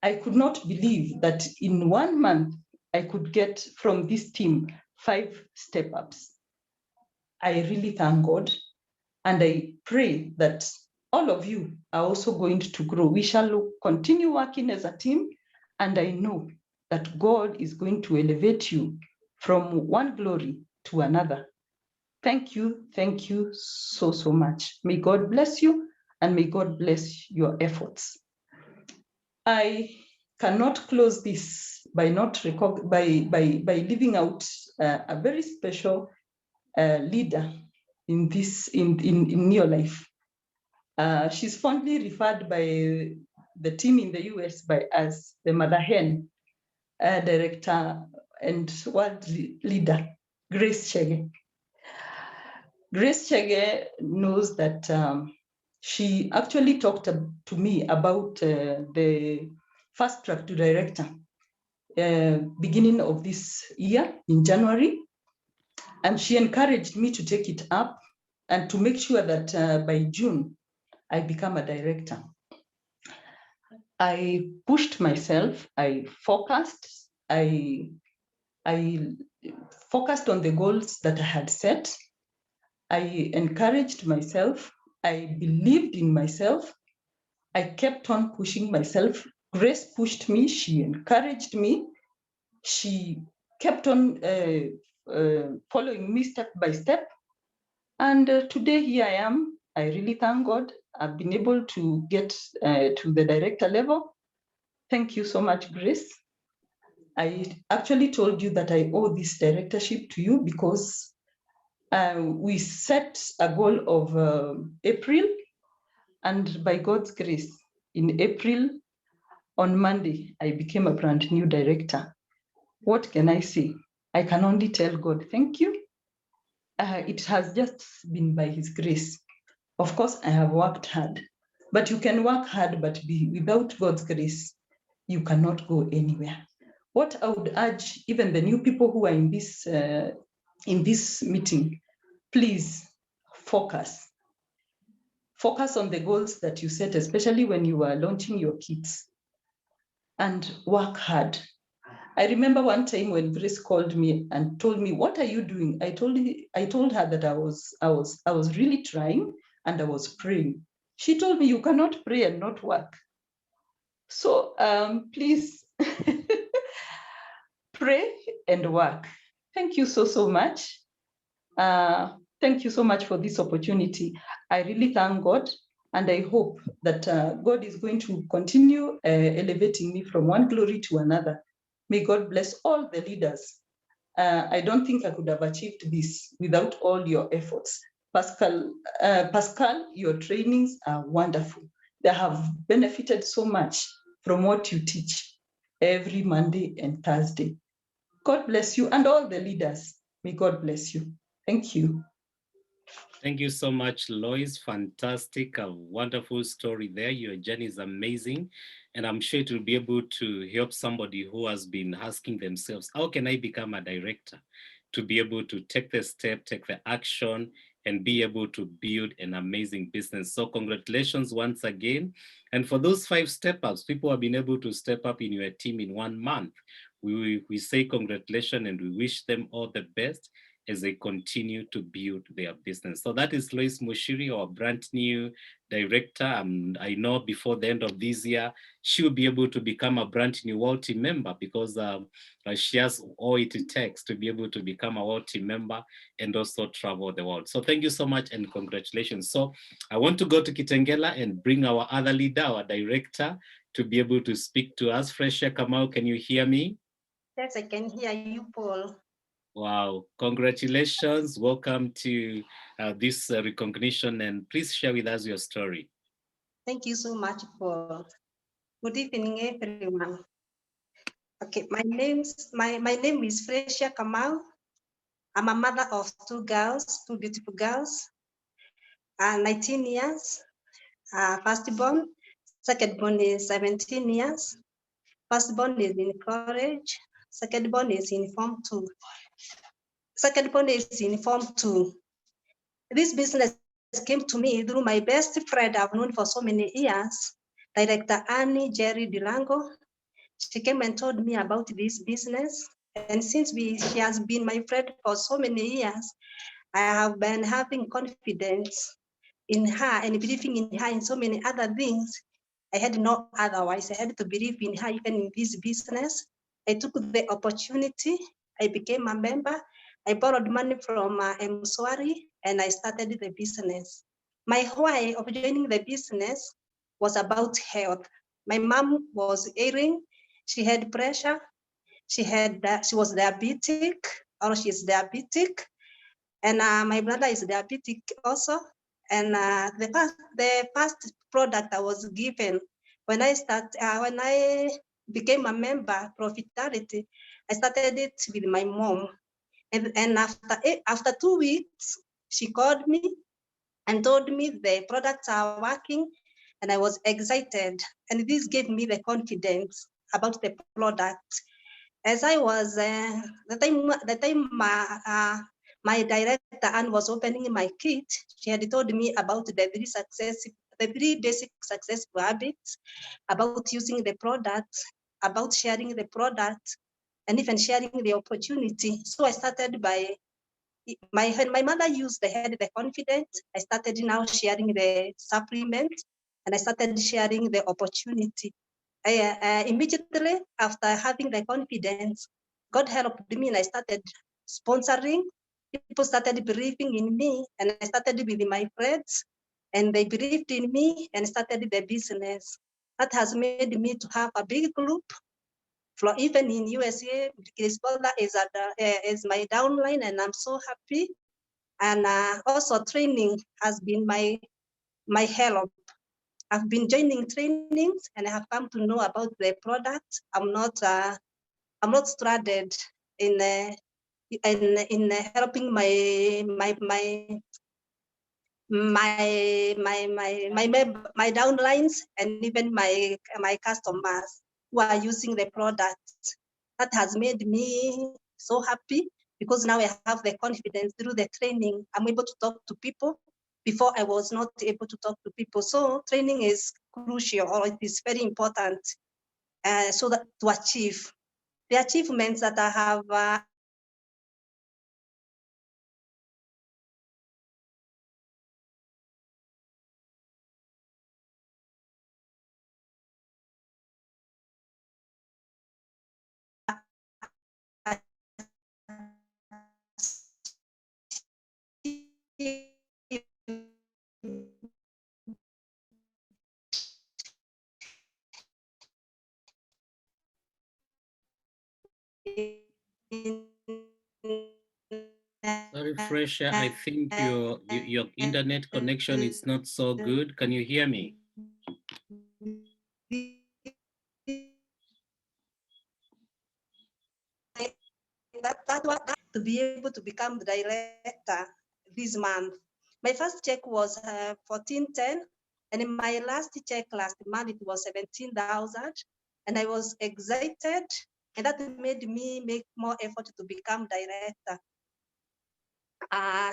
I could not believe that in 1 month, I could get from this team 5 step-ups. I really thank God, and I pray that all of you are also going to grow. We shall continue working as a team, and I know that God is going to elevate you from one glory to another. Thank you so much. May God bless you, and may God bless your efforts. I cannot close this by leaving out a very special leader in Neolife. She's fondly referred by the team in the US as the mother hen, director and world leader, Grace Chege. Grace Chege knows that she actually talked to me about the fast track to director beginning of this year in January. And she encouraged me to take it up and to make sure that by June, I become a director. I pushed myself, I focused on the goals that I had set. I encouraged myself, I believed in myself, I kept on pushing myself. Grace pushed me, she encouraged me, she kept on following me step by step. And today here I am. I really thank God. I've been able to get to the director level. Thank you so much, Grace. I actually told you that I owe this directorship to you because we set a goal of April, and by God's grace, in April, on Monday, I became a brand new director. What can I say? I can only tell God, thank you. It has just been by His grace. Of course, I have worked hard, but you can work hard, but without God's grace, you cannot go anywhere. What I would urge even the new people who are in this meeting, please focus. Focus on the goals that you set, especially when you are launching your kits, and work hard. I remember one time when Grace called me and told me, "What are you doing?" I told her that I was really trying and I was praying. She told me, "You cannot pray and not work." So please pray and work. Thank you so much. Thank you so much for this opportunity. I really thank God, and I hope that God is going to continue elevating me from one glory to another. May God bless all the leaders. I don't think I could have achieved this without all your efforts. Pascal, your trainings are wonderful. They have benefited so much from what you teach every Monday and Thursday. God bless you and all the leaders. May God bless you. Thank you. Thank you so much, Lois. Fantastic, a wonderful story there. Your journey is amazing. And I'm sure it will be able to help somebody who has been asking themselves, how can I become a director? To be able to take the step, take the action, and be able to build an amazing business. So congratulations once again. And for those 5 step-ups, people have been able to step up in your team in 1 month. We say congratulations and we wish them all the best as they continue to build their business. So that is Lois Mushiri, our brand new director. I know before the end of this year, she will be able to become a brand new World Team member because she has all it takes to be able to become a World Team member and also travel the world. So thank you so much and congratulations. So I want to go to Kitengela and bring our other leader, our director, to be able to speak to us. Fresha Kamau, can you hear me? Yes, I can hear you, Paul. Wow, congratulations. Welcome to this recognition, and please share with us your story. Thank you so much, Paul. Good evening, everyone. Okay, my name is Fresha Kamau. I'm a mother of 2 girls, 2 beautiful girls, 19 years, firstborn. Secondborn is 17 years. Firstborn is in college. Secondborn is in Form 2. Secondborn is in Form 2. This business came to me through my best friend I've known for so many years, Director Annie Jerry Dilango. She came and told me about this business. And since she has been my friend for so many years, I have been having confidence in her and believing in her in so many other things. I had no otherwise. I had to believe in her even in this business. I took the opportunity. I became a member. I borrowed money from M-Swari and I started the business. My why of joining the business was about health. My mom was ailing. She had pressure. She was diabetic, or she's diabetic. And my brother is diabetic also. And the first product I was given when I became a member, Profitality, I started it with my mom. And after 2 weeks, she called me and told me the products are working, and I was excited. And this gave me the confidence about the product. As I was, the time my director Anne was opening my kit, she had told me about the 3 basic successful habits, about using the product, about sharing the product, and even sharing the opportunity. So I started by my mother had the confidence. I started now sharing the supplement, and I started sharing the opportunity. Immediately after having the confidence, God helped me and I started sponsoring. People started believing in me, and I started with my friends, and they believed in me and started the business. That has made me to have a big group even in USA, Grisbolda is my downline, and I'm so happy. And also training has been my help. I've been joining trainings and I have come to know about the product. I'm not stranded in helping my downlines and even my customers who are using the product. That has made me so happy because now I have the confidence through the training. I'm able to talk to people. Before I was not able to talk to people. So training is crucial, or it is very important so that to achieve the achievements that I have Sorry, Fresha, I think your internet connection is not so good. Can you hear me? to be able to become the director this month. My first check was 1410, and in my last check last month it was 17,000, and I was excited, and that made me make more effort to become director. I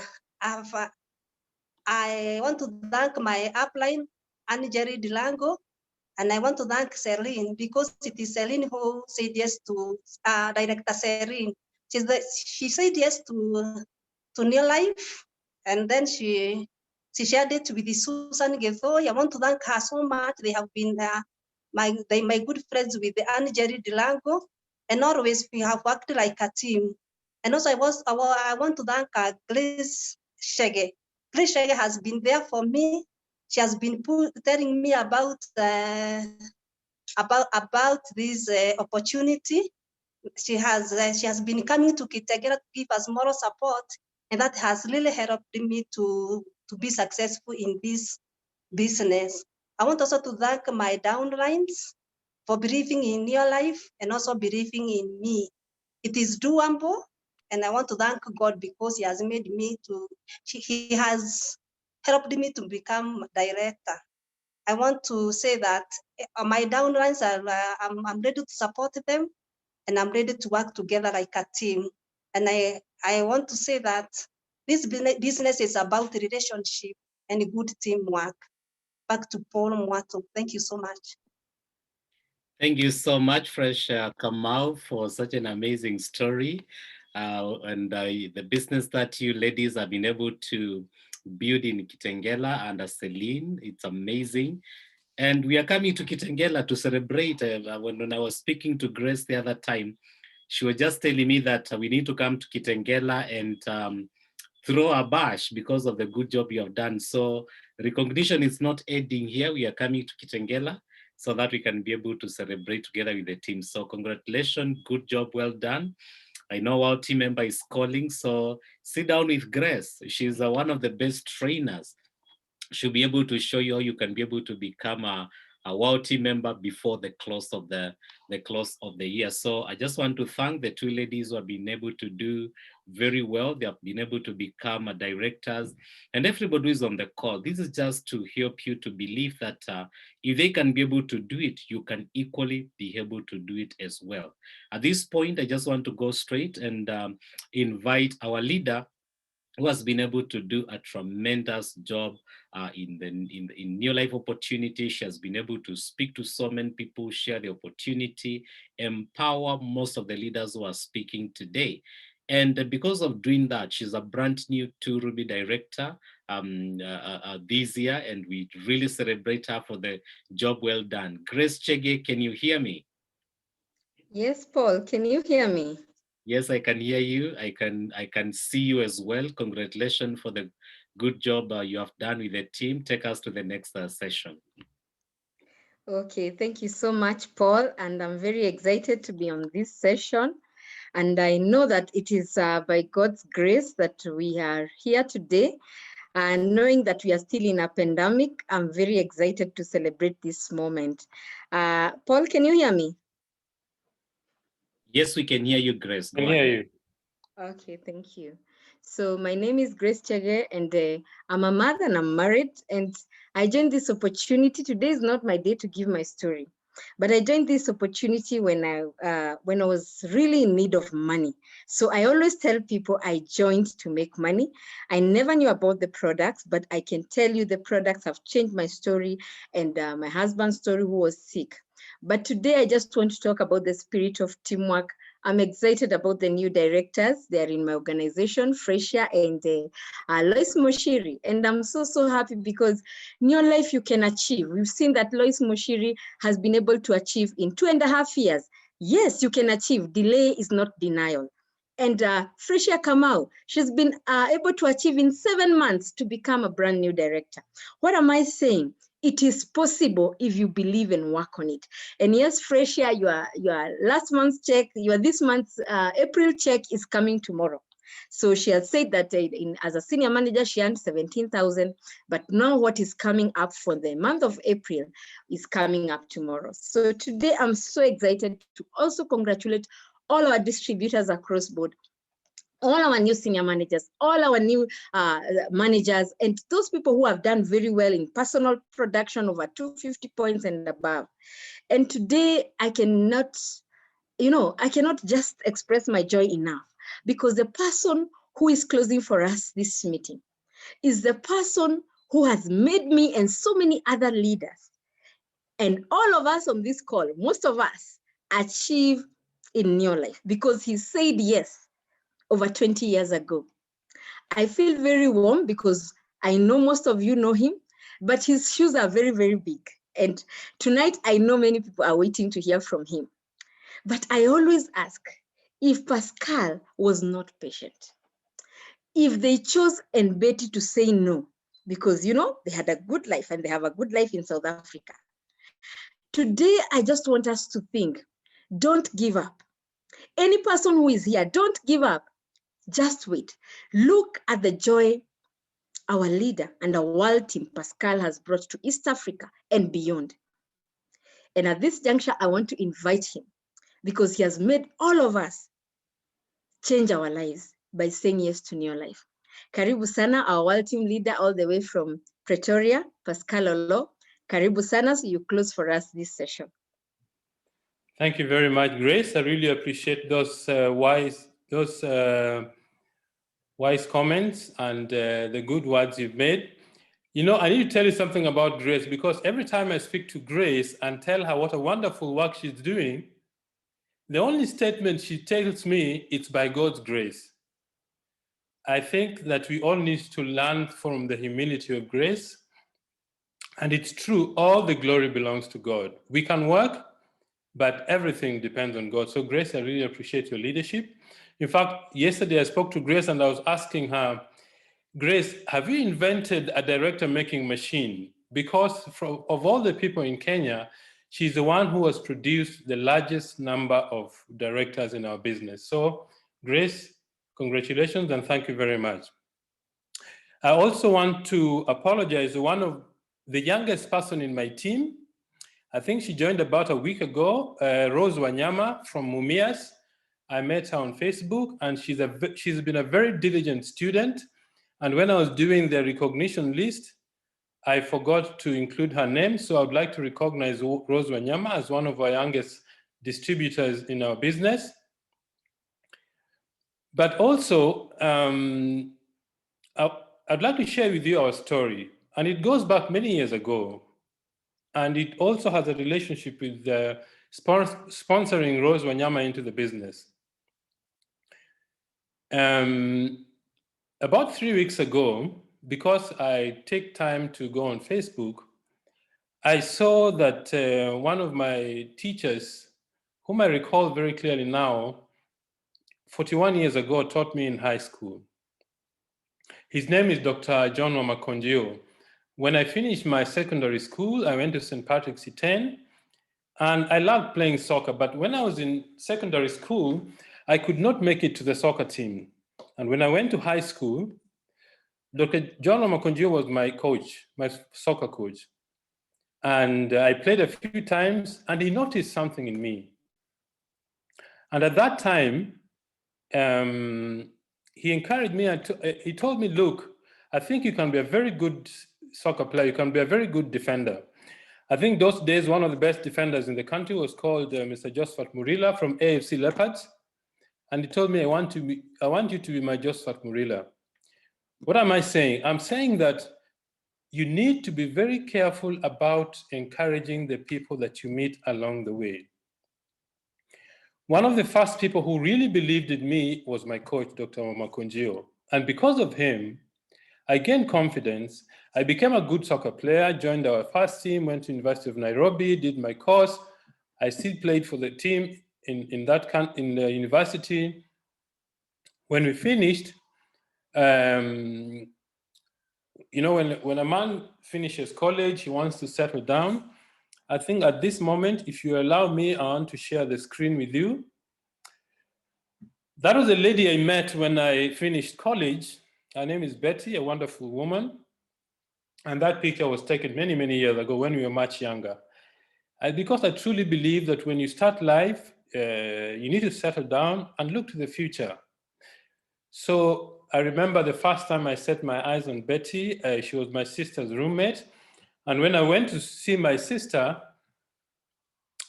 want to thank my upline, Annie Jerry Dilango, and I want to thank Celine because it is Celine who said yes to Director Celine. She said yes to New Life, and then she shared it with Susan Gethoy. I want to thank her so much. They have been my good friends with Annie Jerry Dilango, and always we have worked like a team. And also I want to thank Grace Shege. Grace Shege has been there for me. She has been telling me about this opportunity. She has been coming to Kitengela to give us moral support, and that has really helped me to be successful in this business. I want also to thank my downlines for believing in your life and also believing in me. It is doable, and I want to thank God because He has made me He has helped me to become director. I want to say that my downlines I'm ready to support them, and I'm ready to work together like a team. And I want to say that this business is about relationship and good teamwork. Back to Paul Mwato. Thank you so much. Thank you so much, Fresh Kamau, for such an amazing story. And the business that you ladies have been able to build in Kitengela under Celine, it's amazing. And we are coming to Kitengela to celebrate. When I was speaking to Grace the other time, she was just telling me that we need to come to Kitengela and throw a bash because of the good job you have done. So recognition is not ending here. We are coming to Kitengela so that we can be able to celebrate together with the team. So congratulations, good job, well done. I know our team member is calling, so sit down with Grace. She's one of the best trainers. She'll be able to show you how you can be able to become a WOW team member before the close of the year. So I just want to thank the two ladies who have been able to do very well. They have been able to become directors, and everybody who is on the call. This is just to help you to believe that if they can be able to do it, you can equally be able to do it as well. At this point, I just want to go straight and invite our leader, who has been able to do a tremendous job in New Life Opportunity. She has been able to speak to so many people, share the opportunity, empower most of the leaders who are speaking today. And because of doing that, she's a brand new 2Ruby director this year, and we really celebrate her for the job well done. Grace Chege, can you hear me? Yes, Paul, can you hear me? Yes, I can hear you. I can see you as well. Congratulations for the good job you have done with the team. Take us to the next session. Okay, thank you so much, Paul. And I'm very excited to be on this session. And I know that it is by God's grace that we are here today. And knowing that we are still in a pandemic, I'm very excited to celebrate this moment. Paul, can you hear me? Yes, we can hear you, Grace. Can hear you. Okay, thank you. So my name is Grace Chege, and I'm a mother and I'm married. And I joined this opportunity. Today is not my day to give my story, but I joined this opportunity when I was really in need of money. So I always tell people I joined to make money. I never knew about the products, but I can tell you the products have changed my story and my husband's story, who was sick. But today I just want to talk about the spirit of teamwork. I'm excited about the new directors. They're in my organization, Fresia and Lois Moshiri. And I'm so happy because New Life you can achieve. We've seen that Lois Moshiri has been able to achieve in 2.5 years. Yes, you can achieve. Delay is not denial. And Fresia Kamau, she's been able to achieve in 7 months to become a brand new director. What am I saying? It is possible if you believe and work on it. And yes, Fresia, your last month's check, your this month's April check is coming tomorrow. So she has said that as a senior manager, she earned 17,000, but now what is coming up for the month of April is coming up tomorrow. So today I'm so excited to also congratulate all our distributors across board, all our new senior managers, all our new managers, and those people who have done very well in personal production over 250 points and above. And today I cannot just express my joy enough, because the person who is closing for us this meeting is the person who has made me and so many other leaders, and all of us on this call, most of us, achieve in New Life because he said yes over 20 years ago. I feel very warm because I know most of you know him, but his shoes are very, very big. And tonight, I know many people are waiting to hear from him. But I always ask, if Pascal was not patient, if they chose and Betty to say no, because, they had a good life and they have a good life in South Africa. Today, I just want us to think, don't give up. Any person who is here, don't give up. Just wait. Look at the joy our leader and our world team, Pascal, has brought to East Africa and beyond. And at this juncture, I want to invite him because he has made all of us change our lives by saying yes to New Life. Karibu sana, our world team leader all the way from Pretoria, Pascal Olo. Karibu sana, so you close for us this session. Thank you very much, Grace. I really appreciate those wise comments and the good words you've made. I need to tell you something about Grace, because every time I speak to Grace and tell her what a wonderful work she's doing, the only statement she tells me, it's by God's grace. I think that we all need to learn from the humility of Grace. And it's true, all the glory belongs to God. We can work, but everything depends on God. So Grace, I really appreciate your leadership. In fact, yesterday I spoke to Grace and I was asking her, Grace, have you invented a director making machine? Because of all the people in Kenya, she's the one who has produced the largest number of directors in our business. So Grace, congratulations and thank you very much. I also want to apologize to one of the youngest person in my team. I think she joined about a week ago, Rose Wanyama from Mumias. I met her on Facebook and she's been a very diligent student. And when I was doing the recognition list, I forgot to include her name. So I would like to recognize Rose Wanyama as one of our youngest distributors in our business. But also, I'd like to share with you our story. And it goes back many years ago. And it also has a relationship with sponsoring Rose Wanyama into the business. About 3 weeks ago, because I take time to go on Facebook, I saw that one of my teachers, whom I recall very clearly now, 41 years ago, taught me in high school. His name is Dr. John Wamakonjio. When I finished my secondary school, I went to St. Patrick's E10, and I loved playing soccer. But when I was in secondary school, I could not make it to the soccer team. And when I went to high school, Dr. John Omakonjio was my coach, my soccer coach. And I played a few times, and he noticed something in me. And at that time, he encouraged me, and he told me, look, I think you can be a very good soccer player. You can be a very good defender. I think those days, one of the best defenders in the country was called Mr. Josephat Murila from AFC Leopards. And he told me, I want you to be my Josephat Murila. What am I saying? I'm saying that you need to be very careful about encouraging the people that you meet along the way. One of the first people who really believed in me was my coach, Dr. Omakonjio. And because of him, I gained confidence. I became a good soccer player, joined our first team, went to University of Nairobi, did my course. I still played for the team in the university. When we finished, you know, when a man finishes college, he wants to settle down. I think at this moment, if you allow me, I want to share the screen with you. That was a lady I met when I finished college. Her name is Betty, a wonderful woman. And that picture was taken many, many years ago when we were much younger. Because I truly believe that when you start life, you need to settle down and look to the future. So I remember the first time I set my eyes on Betty, she was my sister's roommate. And when I went to see my sister,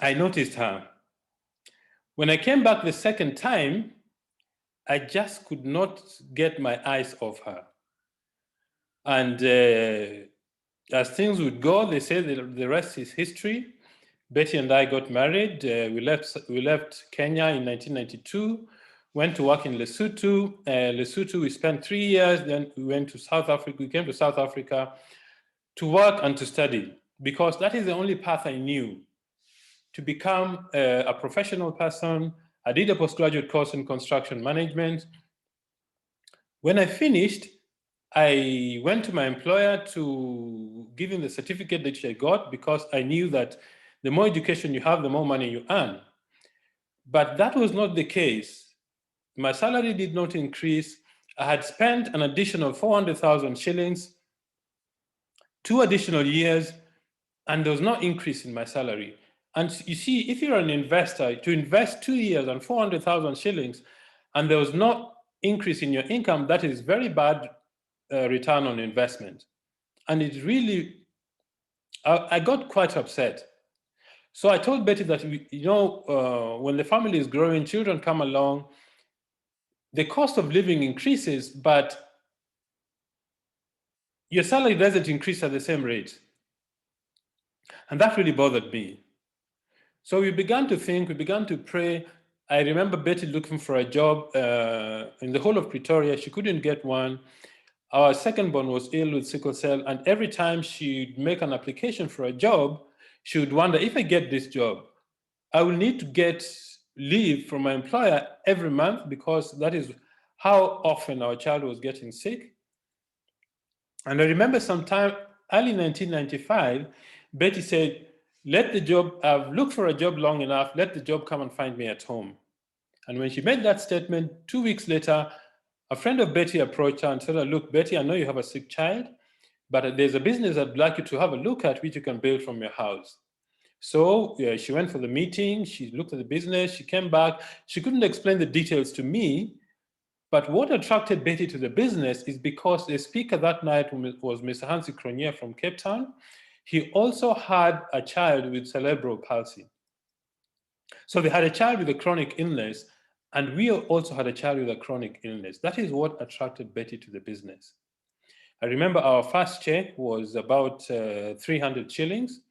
I noticed her. When I came back the second time, I just could not get my eyes off her. And as things would go, they say the rest is history. Betty and I got married. We left Kenya in 1992, went to work in Lesotho. Lesotho, we spent 3 years. Then we went to South Africa. We came to South Africa to work and to study, because that is the only path I knew to become a professional person. I did a postgraduate course in construction management. When I finished, I went to my employer to give him the certificate that I got, because I knew that the more education you have, the more money you earn. But that was not the case. My salary did not increase. I had spent an additional 400,000 shillings, 2 additional years, and there was no increase in my salary. And you see, if you're an investor, to invest 2 years and 400,000 shillings, and there was no increase in your income, that is very bad return on investment. And it really, I got quite upset. So I told Betty that, when the family is growing, children come along, the cost of living increases, but your salary doesn't increase at the same rate. And that really bothered me. So we began to think, we began to pray. I remember Betty looking for a job in the whole of Pretoria. She couldn't get one. Our second born was ill with sickle cell, and every time she'd make an application for a job, she would wonder, if I get this job, I will need to get leave from my employer every month, because that is how often our child was getting sick. And I remember sometime early 1995, Betty said, I've looked for a job long enough, let the job come and find me at home. And when she made that statement, 2 weeks later, a friend of Betty approached her and said, look, Betty, I know you have a sick child, but there's a business I'd like you to have a look at, which you can build from your house. So she went for the meeting, she looked at the business, she came back. She couldn't explain the details to me, but what attracted Betty to the business is because the speaker that night was Mr. Hansi Cronje from Cape Town. He also had a child with cerebral palsy. So they had a child with a chronic illness, and we also had a child with a chronic illness. That is what attracted Betty to the business. I remember our first check was about 300 shillings.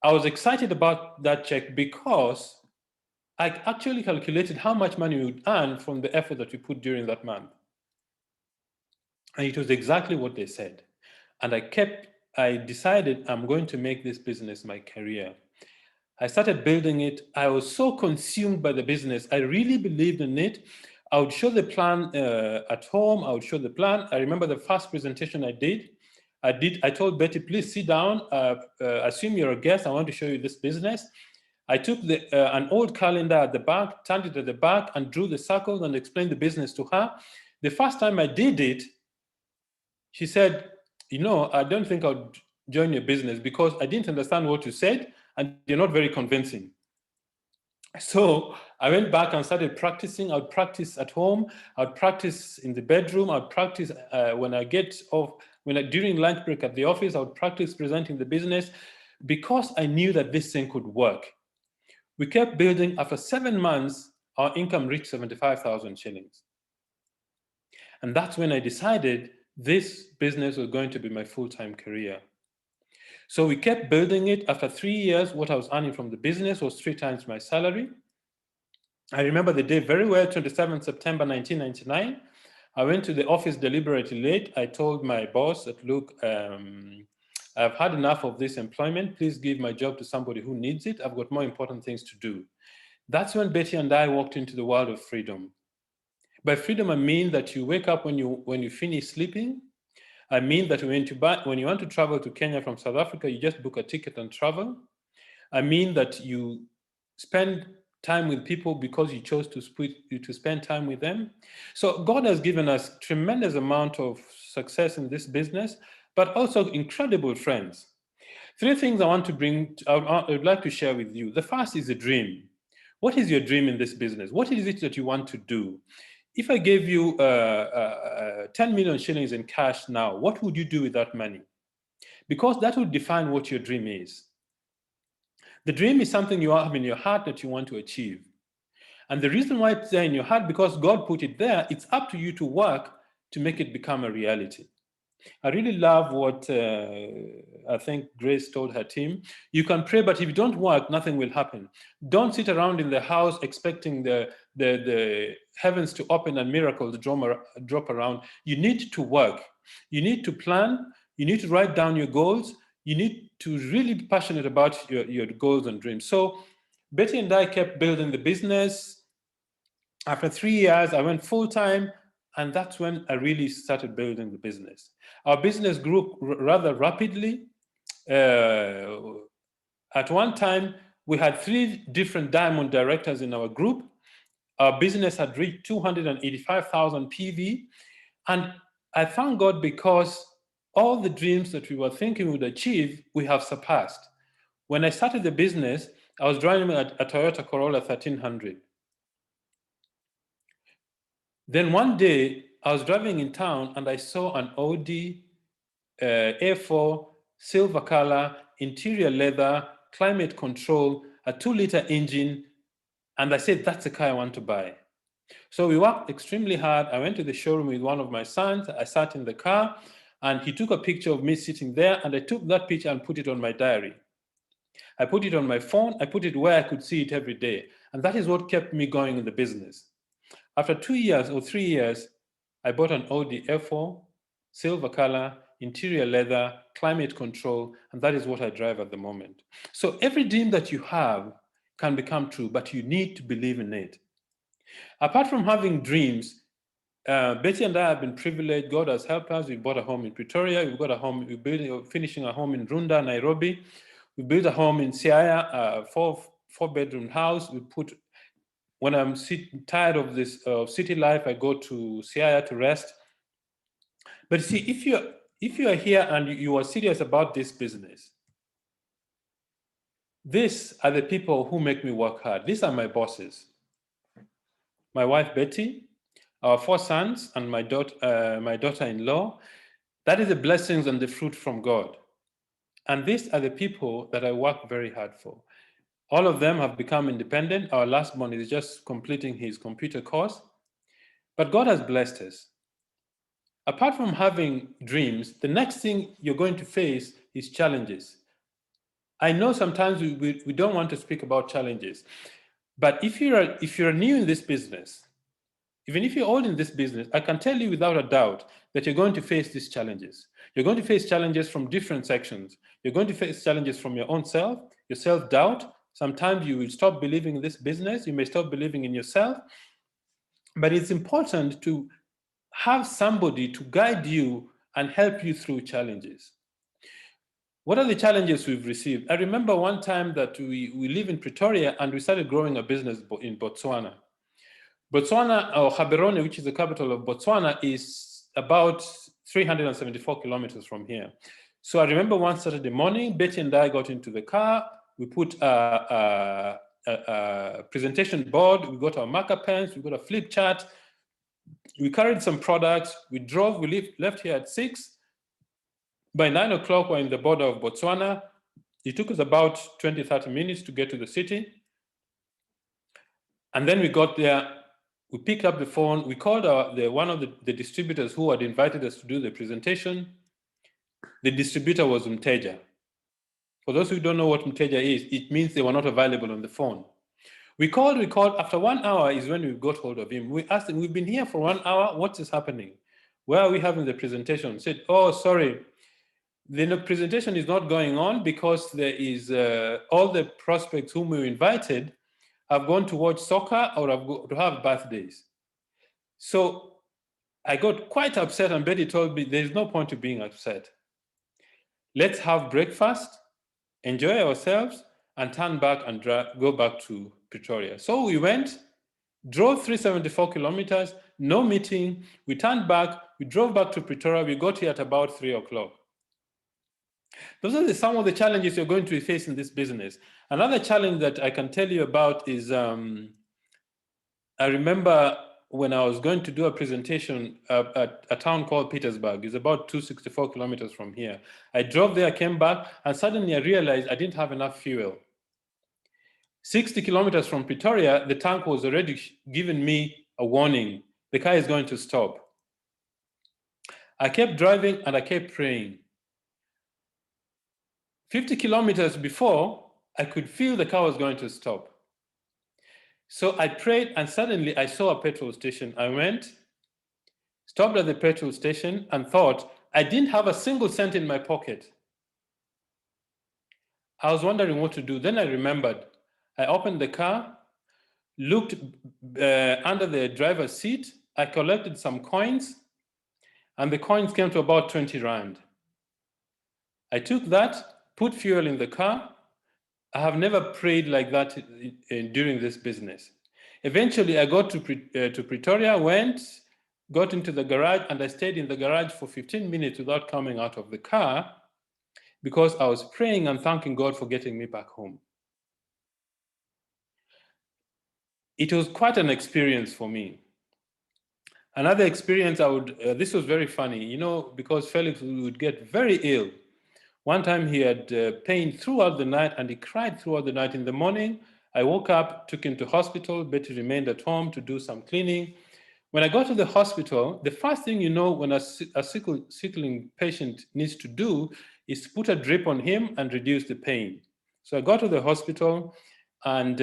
I was excited about that check because I actually calculated how much money we would earn from the effort that we put during that month. And it was exactly what they said. And I decided I'm going to make this business my career. I started building it. I was so consumed by the business. I really believed in it. I would show the plan at home. I would show the plan. I remember the first presentation I did. I told Betty, please sit down, assume you're a guest, I want to show you this business. I took an old calendar at the back, turned it at the back, and drew the circles and explained the business to her. The first time I did it, she said, you know, I don't think I'll join your business because I didn't understand what you said and you're not very convincing. So I went back and started practicing. I would practice at home. I would practice in the bedroom. I would practice when I get off, during lunch break at the office, I would practice presenting the business because I knew that this thing could work. We kept building. After 7 months, our income reached 75,000 shillings. And that's when I decided this business was going to be my full-time career. So we kept building it. After 3 years, what I was earning from the business was 3 times my salary. I remember the day very well, 27 September 1999. I went to the office deliberately late. I told my boss that, look, I've had enough of this employment. Please give my job to somebody who needs it. I've got more important things to do. That's when Betty and I walked into the world of freedom. By freedom, I mean that you wake up when you finish sleeping. I mean that when you want to travel to Kenya from South Africa, you just book a ticket and travel. I mean that you spend time with people because you chose to spend time with them. So God has given us tremendous amount of success in this business, but also incredible friends. 3 things I want to bring, I would like to share with you. The first is a dream. What is your dream in this business? What is it that you want to do? If I gave you 10 million shillings in cash now, what would you do with that money? Because that would define what your dream is. The dream is something you have in your heart that you want to achieve. And the reason why it's there in your heart, because God put it there, it's up to you to work to make it become a reality. I really love what I think Grace told her team. You can pray, but if you don't work, nothing will happen. Don't sit around in the house expecting the heavens to open and miracles drop around. You need to work. You need to plan. You need to write down your goals. You need to really be passionate about your goals and dreams. So Betty and I kept building the business. After 3 years, I went full-time. And that's when I really started building the business. Our business grew rather rapidly. At one time, we had 3 different diamond directors in our group. Our business had reached 285,000 PV. And I thank God because all the dreams that we were thinking we would achieve, we have surpassed. When I started the business, I was driving a Toyota Corolla 1300. Then one day, I was driving in town and I saw an Audi A4, silver color, interior leather, climate control, a 2-liter engine. And I said, that's the car I want to buy. So we worked extremely hard. I went to the showroom with one of my sons. I sat in the car and he took a picture of me sitting there. And I took that picture and put it on my diary. I put it on my phone. I put it where I could see it every day. And that is what kept me going in the business. After 2 years or 3 years, I bought an Audi A4, silver color, interior leather, climate control, and that is what I drive at the moment. So every dream that you have can become true, but you need to believe in it. Apart from having dreams, Betty and I have been privileged. God has helped us. We bought a home in Pretoria. We've got a home. We're finishing a home in Runda, Nairobi. We built a home in Siaya, a 4-bedroom house. When I'm tired of this city life, I go to Siaya to rest. But see, if you are here and you are serious about this business, these are the people who make me work hard. These are my bosses. My wife, Betty, our 4 sons, and my daughter-in-law. That is the blessings and the fruit from God. And these are the people that I work very hard for. All of them have become independent. Our last one is just completing his computer course. But God has blessed us. Apart from having dreams, the next thing you're going to face is challenges. I know sometimes we don't want to speak about challenges, but if you're new in this business, even if you're old in this business, I can tell you without a doubt that you're going to face these challenges. You're going to face challenges from different sections. You're going to face challenges from your own self, your self-doubt. Sometimes you will stop believing in this business. You may stop believing in yourself. But it's important to have somebody to guide you and help you through challenges. What are the challenges we've received? I remember one time that we live in Pretoria and we started growing a business in Botswana. Botswana, or Gaborone, which is the capital of Botswana, is about 374 kilometers from here. So I remember one Saturday morning, Betty and I got into the car. We put a presentation board. We got our marker pens. We got a flip chart. We carried some products. We drove. We left here at 6. By 9 o'clock, we're in the border of Botswana. It took us about 20, 30 minutes to get to the city. And then we got there. We picked up the phone. We called one of the distributors who had invited us to do the presentation. The distributor was Mteja. For those who don't know what Mteja is, it means they were not available on the phone. We called. After 1 hour is when we got hold of him. We asked him, we've been here for 1 hour. What is happening? Where are we having the presentation? He said, oh, sorry. The presentation is not going on because there is all the prospects whom we invited have gone to watch soccer or have gone to have birthdays. So I got quite upset, and Betty told me there's no point to being upset. Let's have breakfast, enjoy ourselves, and turn back and go back to Pretoria. So we went, drove 374 kilometers, no meeting. We turned back, we drove back to Pretoria. We got here at about 3 o'clock. Those are some of the challenges you're going to face in this business. Another challenge that I can tell you about is, I remember when I was going to do a presentation at a town called Petersburg. It's about 264 kilometers from here. I drove there, came back, and suddenly I realized I didn't have enough fuel. 60 kilometers from Pretoria, the tank was already giving me a warning. The car is going to stop. I kept driving and I kept praying. 50 kilometers before, I could feel the car was going to stop. So I prayed, and suddenly I saw a petrol station. I went, stopped at the petrol station, and thought, I didn't have a single cent in my pocket. I was wondering what to do. Then I remembered. I opened the car, looked under the driver's seat. I collected some coins, and the coins came to about 20 rand. I took that, put fuel in the car. I have never prayed like that during this business. Eventually, I got to Pretoria, got into the garage, and I stayed in the garage for 15 minutes without coming out of the car because I was praying and thanking God for getting me back home. It was quite an experience for me. Another experience this was very funny, because Felix would get very ill. One time he had pain throughout the night and he cried throughout the night. In the morning, I woke up, took him to hospital. Betty remained at home to do some cleaning. When I got to the hospital, the first thing when a sickling patient needs to do is to put a drip on him and reduce the pain. So I got to the hospital and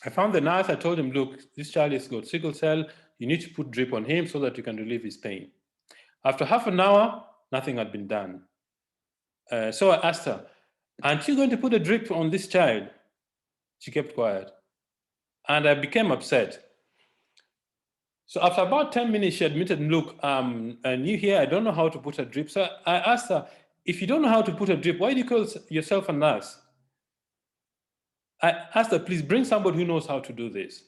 I found the nurse. I told him, look, this child has got sickle cell. You need to put drip on him so that you can relieve his pain. After half an hour, nothing had been done. So I asked her, aren't you going to put a drip on this child? She kept quiet. And I became upset. So after about 10 minutes, she admitted, look, I'm new here. I don't know how to put a drip. So I asked her, if you don't know how to put a drip, why do you call yourself a nurse? I asked her, please bring somebody who knows how to do this.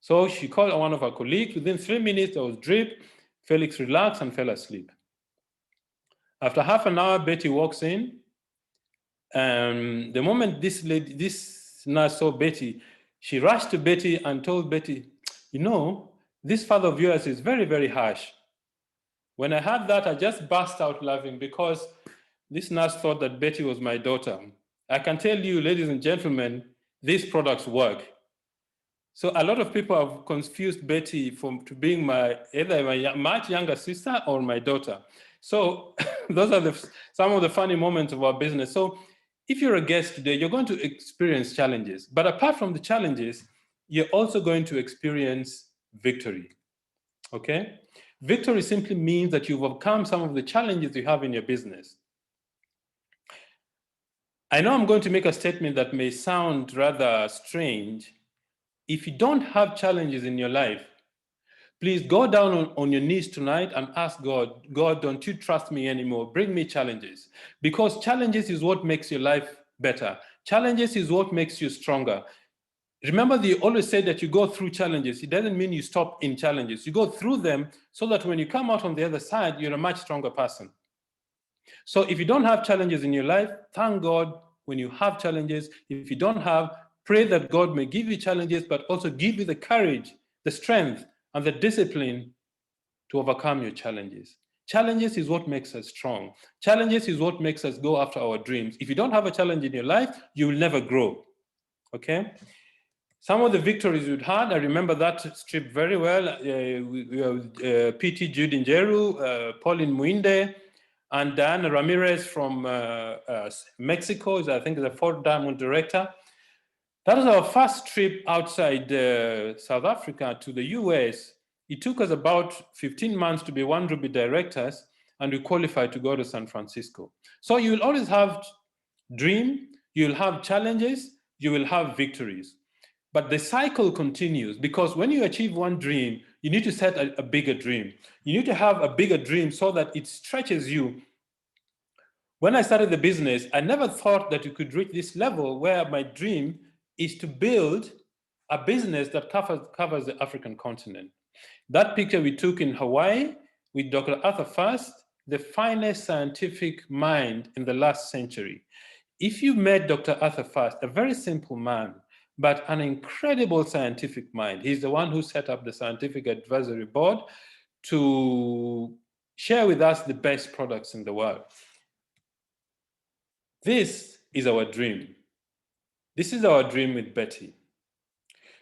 So she called one of her colleagues. Within 3 minutes, there was drip. Felix relaxed and fell asleep. After half an hour, Betty walks in. The moment this nurse saw Betty, she rushed to Betty and told Betty, this father of yours is very, very harsh. When I heard that, I just burst out laughing because this nurse thought that Betty was my daughter. I can tell you, ladies and gentlemen, these products work. So a lot of people have confused Betty to being either my much younger sister or my daughter. So those are some of the funny moments of our business. So if you're a guest today, you're going to experience challenges. But apart from the challenges, you're also going to experience victory. Okay? Victory simply means that you've overcome some of the challenges you have in your business. I know I'm going to make a statement that may sound rather strange. If you don't have challenges in your life, Please go down on your knees tonight and ask God, God, don't you trust me anymore? Bring me challenges. Because challenges is what makes your life better. Challenges is what makes you stronger. Remember, they always say that you go through challenges. It doesn't mean you stop in challenges. You go through them so that when you come out on the other side, you're a much stronger person. So if you don't have challenges in your life, thank God when you have challenges. If you don't have, pray that God may give you challenges, but also give you the courage, the strength, and the discipline to overcome your challenges. Challenges is what makes us strong. Challenges is what makes us go after our dreams. If you don't have a challenge in your life, you will never grow. Okay? Some of the victories we've had, I remember that trip very well. PT Judy Njeru, Pauline Muinde, and Diana Ramirez from Mexico, I think is the 4th Diamond Director. That was our first trip outside South Africa to the US. It took us about 15 months to be 1 Ruby directors, and we qualified to go to San Francisco. So you will always have dream, you will have challenges, you will have victories. But the cycle continues, because when you achieve one dream, you need to set a bigger dream. You need to have a bigger dream so that it stretches you. When I started the business, I never thought that you could reach this level where my dream is to build a business that covers the African continent. That picture we took in Hawaii with Dr. Arthur Fast, the finest scientific mind in the last century. If you met Dr. Arthur Fast, a very simple man, but an incredible scientific mind. He's the one who set up the Scientific Advisory Board to share with us the best products in the world. This is our dream. This is our dream with Betty.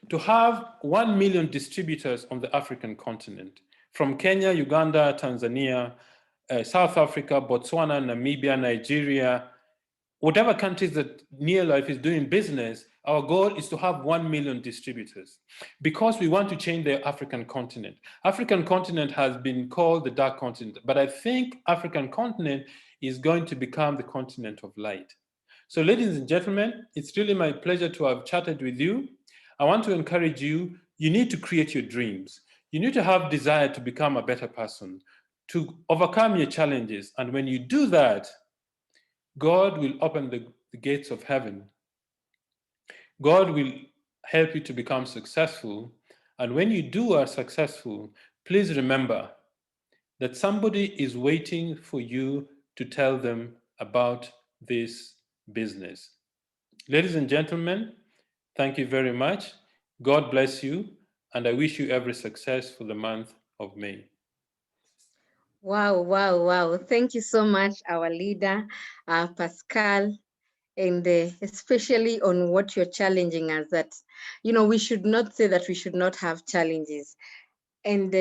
To have 1 million distributors on the African continent, from Kenya, Uganda, Tanzania, South Africa, Botswana, Namibia, Nigeria, whatever countries that Neolife is doing business, our goal is to have 1 million distributors, because we want to change the African continent. African continent has been called the dark continent, but I think African continent is going to become the continent of light. So ladies and gentlemen, it's really my pleasure to have chatted with you. I want to encourage you, you need to create your dreams. You need to have desire to become a better person, to overcome your challenges. And when you do that, God will open the gates of heaven. God will help you to become successful. And when you are successful, please remember that somebody is waiting for you to tell them about this business. Ladies and gentlemen, thank you very much. God bless you, and I wish you every success for the month of May. Wow, wow, wow. Thank you so much, our leader, Pascal, and especially on what you're challenging us, that, you know, we should not say that we should not have challenges. And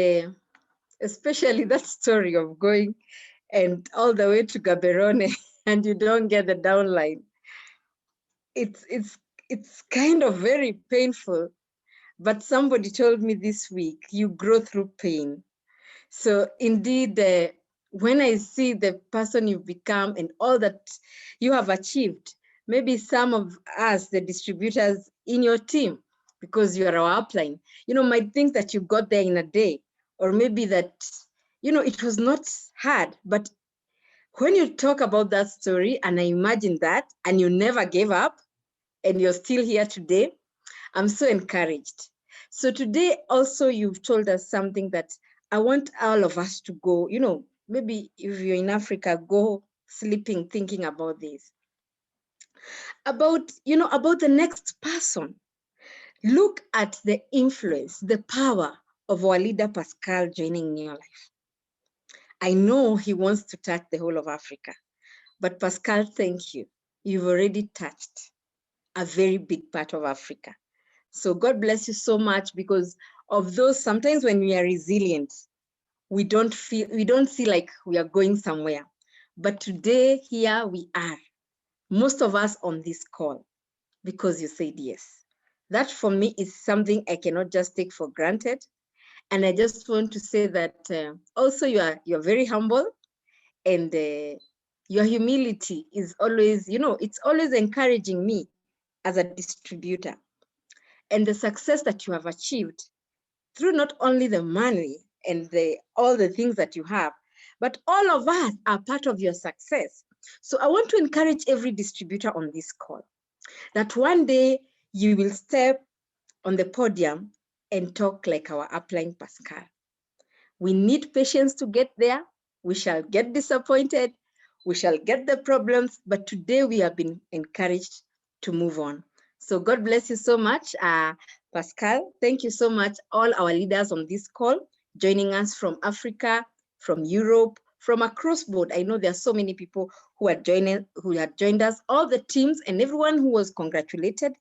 especially that story of going and all the way to Gaborone and you don't get the downline. It's kind of very painful, but somebody told me this week, you grow through pain. So indeed, when I see the person you've become and all that you have achieved, maybe some of us, the distributors in your team, because you are our upline, you know, might think that you got there in a day, or maybe that, you know, it was not hard. But when you talk about that story, and I imagine that, and you never gave up, and you're still here today, I'm so encouraged. So today also you've told us something that I want all of us to go, you know, maybe if you're in Africa, go sleeping thinking about this. About, you know, about the next person. Look at the influence, the power of our leader Pascal joining Neolife. I know he wants to touch the whole of Africa, but Pascal, thank you. You've already touched a very big part of Africa. So God bless you so much, because of those, sometimes when we are resilient, we don't see like we are going somewhere. But today, here we are, most of us on this call, because you said yes. That for me is something I cannot just take for granted. And I just want to say that also you're very humble, and your humility is always, you know, it's always encouraging me as a distributor. And the success that you have achieved through not only the money and all the things that you have, but all of us are part of your success. So I want to encourage every distributor on this call that one day you will step on the podium and talk like our upline Pascal. We need patience to get there. We shall get disappointed. We shall get the problems, but today we have been encouraged to move on. So God bless you so much, Pascal. Thank you so much, all our leaders on this call, joining us from Africa, from Europe, from across board. I know there are so many people who had joined us, all the teams and everyone who was congratulated.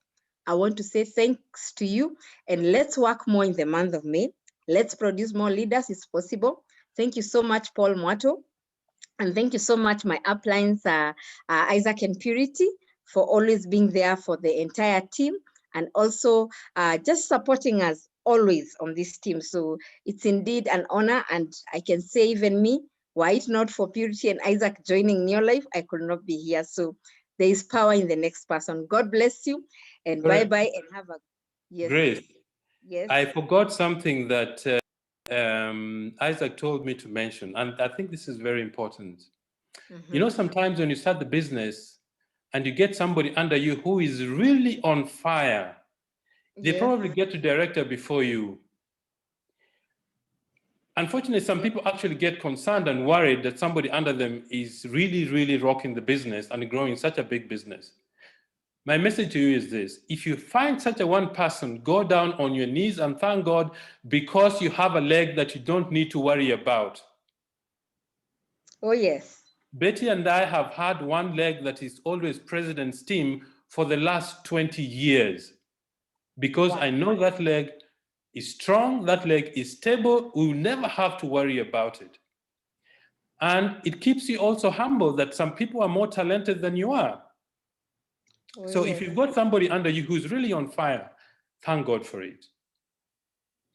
I want to say thanks to you, and let's work more in the month of May. Let's produce more leaders, it's possible. Thank you so much, Paul Mwato. And thank you so much, my uplines, Isaac and Purity, for always being there for the entire team, and also just supporting us always on this team. So it's indeed an honor, and I can say even me, were it not for Purity and Isaac joining Neolife, I could not be here. So there is power in the next person. God bless you, and bye-bye, and have a, yes. Grace, yes. I forgot something that Isaac told me to mention, and I think this is very important. You know, sometimes when you start the business and you get somebody under you who is really on fire, they probably get to director before you. Unfortunately, some people actually get concerned and worried that somebody under them is really, really rocking the business and growing such a big business. My message to you is this: if you find such a one person, go down on your knees and thank God, because you have a leg that you don't need to worry about. Oh, yes. Betty and I have had one leg that is always President's team for the last 20 years, because I know that leg is strong, that leg is stable, we will never have to worry about it. And it keeps you also humble that some people are more talented than you are. Oh, So yes. if you've got somebody under you who's really on fire, thank God for it.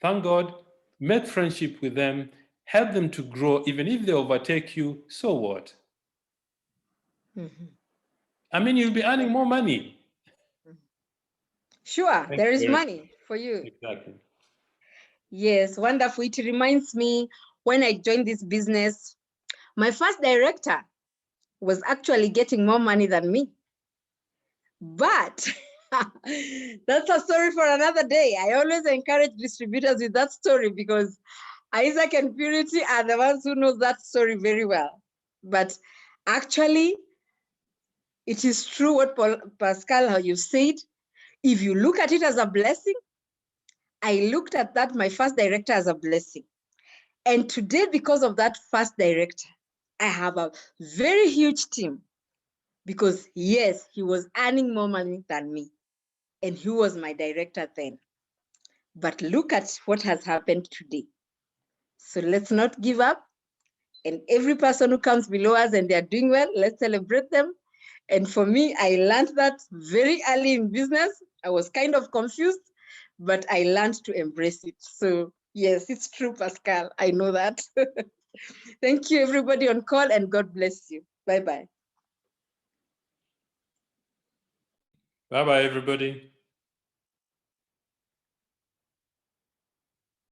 Thank God, make friendship with them, help them to grow. Even if they overtake you, so what? I mean, you'll be earning more money. Sure, Thank there you is very money for you. Exactly. Yes, wonderful. It reminds me when I joined this business, my first director was actually getting more money than me. But that's a story for another day. I always encourage distributors with that story because Isaac and Purity are the ones who know that story very well. But actually, it is true what Pascal, how you said. If you look at it as a blessing, I looked at that, my first director, as a blessing. And today, because of that first director, I have a very huge team because yes, he was earning more money than me and he was my director then. But look at what has happened today. So let's not give up. And every person who comes below us and they're doing well, let's celebrate them. And for me, I learned that very early in business. I was kind of confused, but I learned to embrace it. So yes, it's true, Pascal. I know that. Thank you, everybody on call, and God bless you. Bye-bye. Bye-bye, everybody.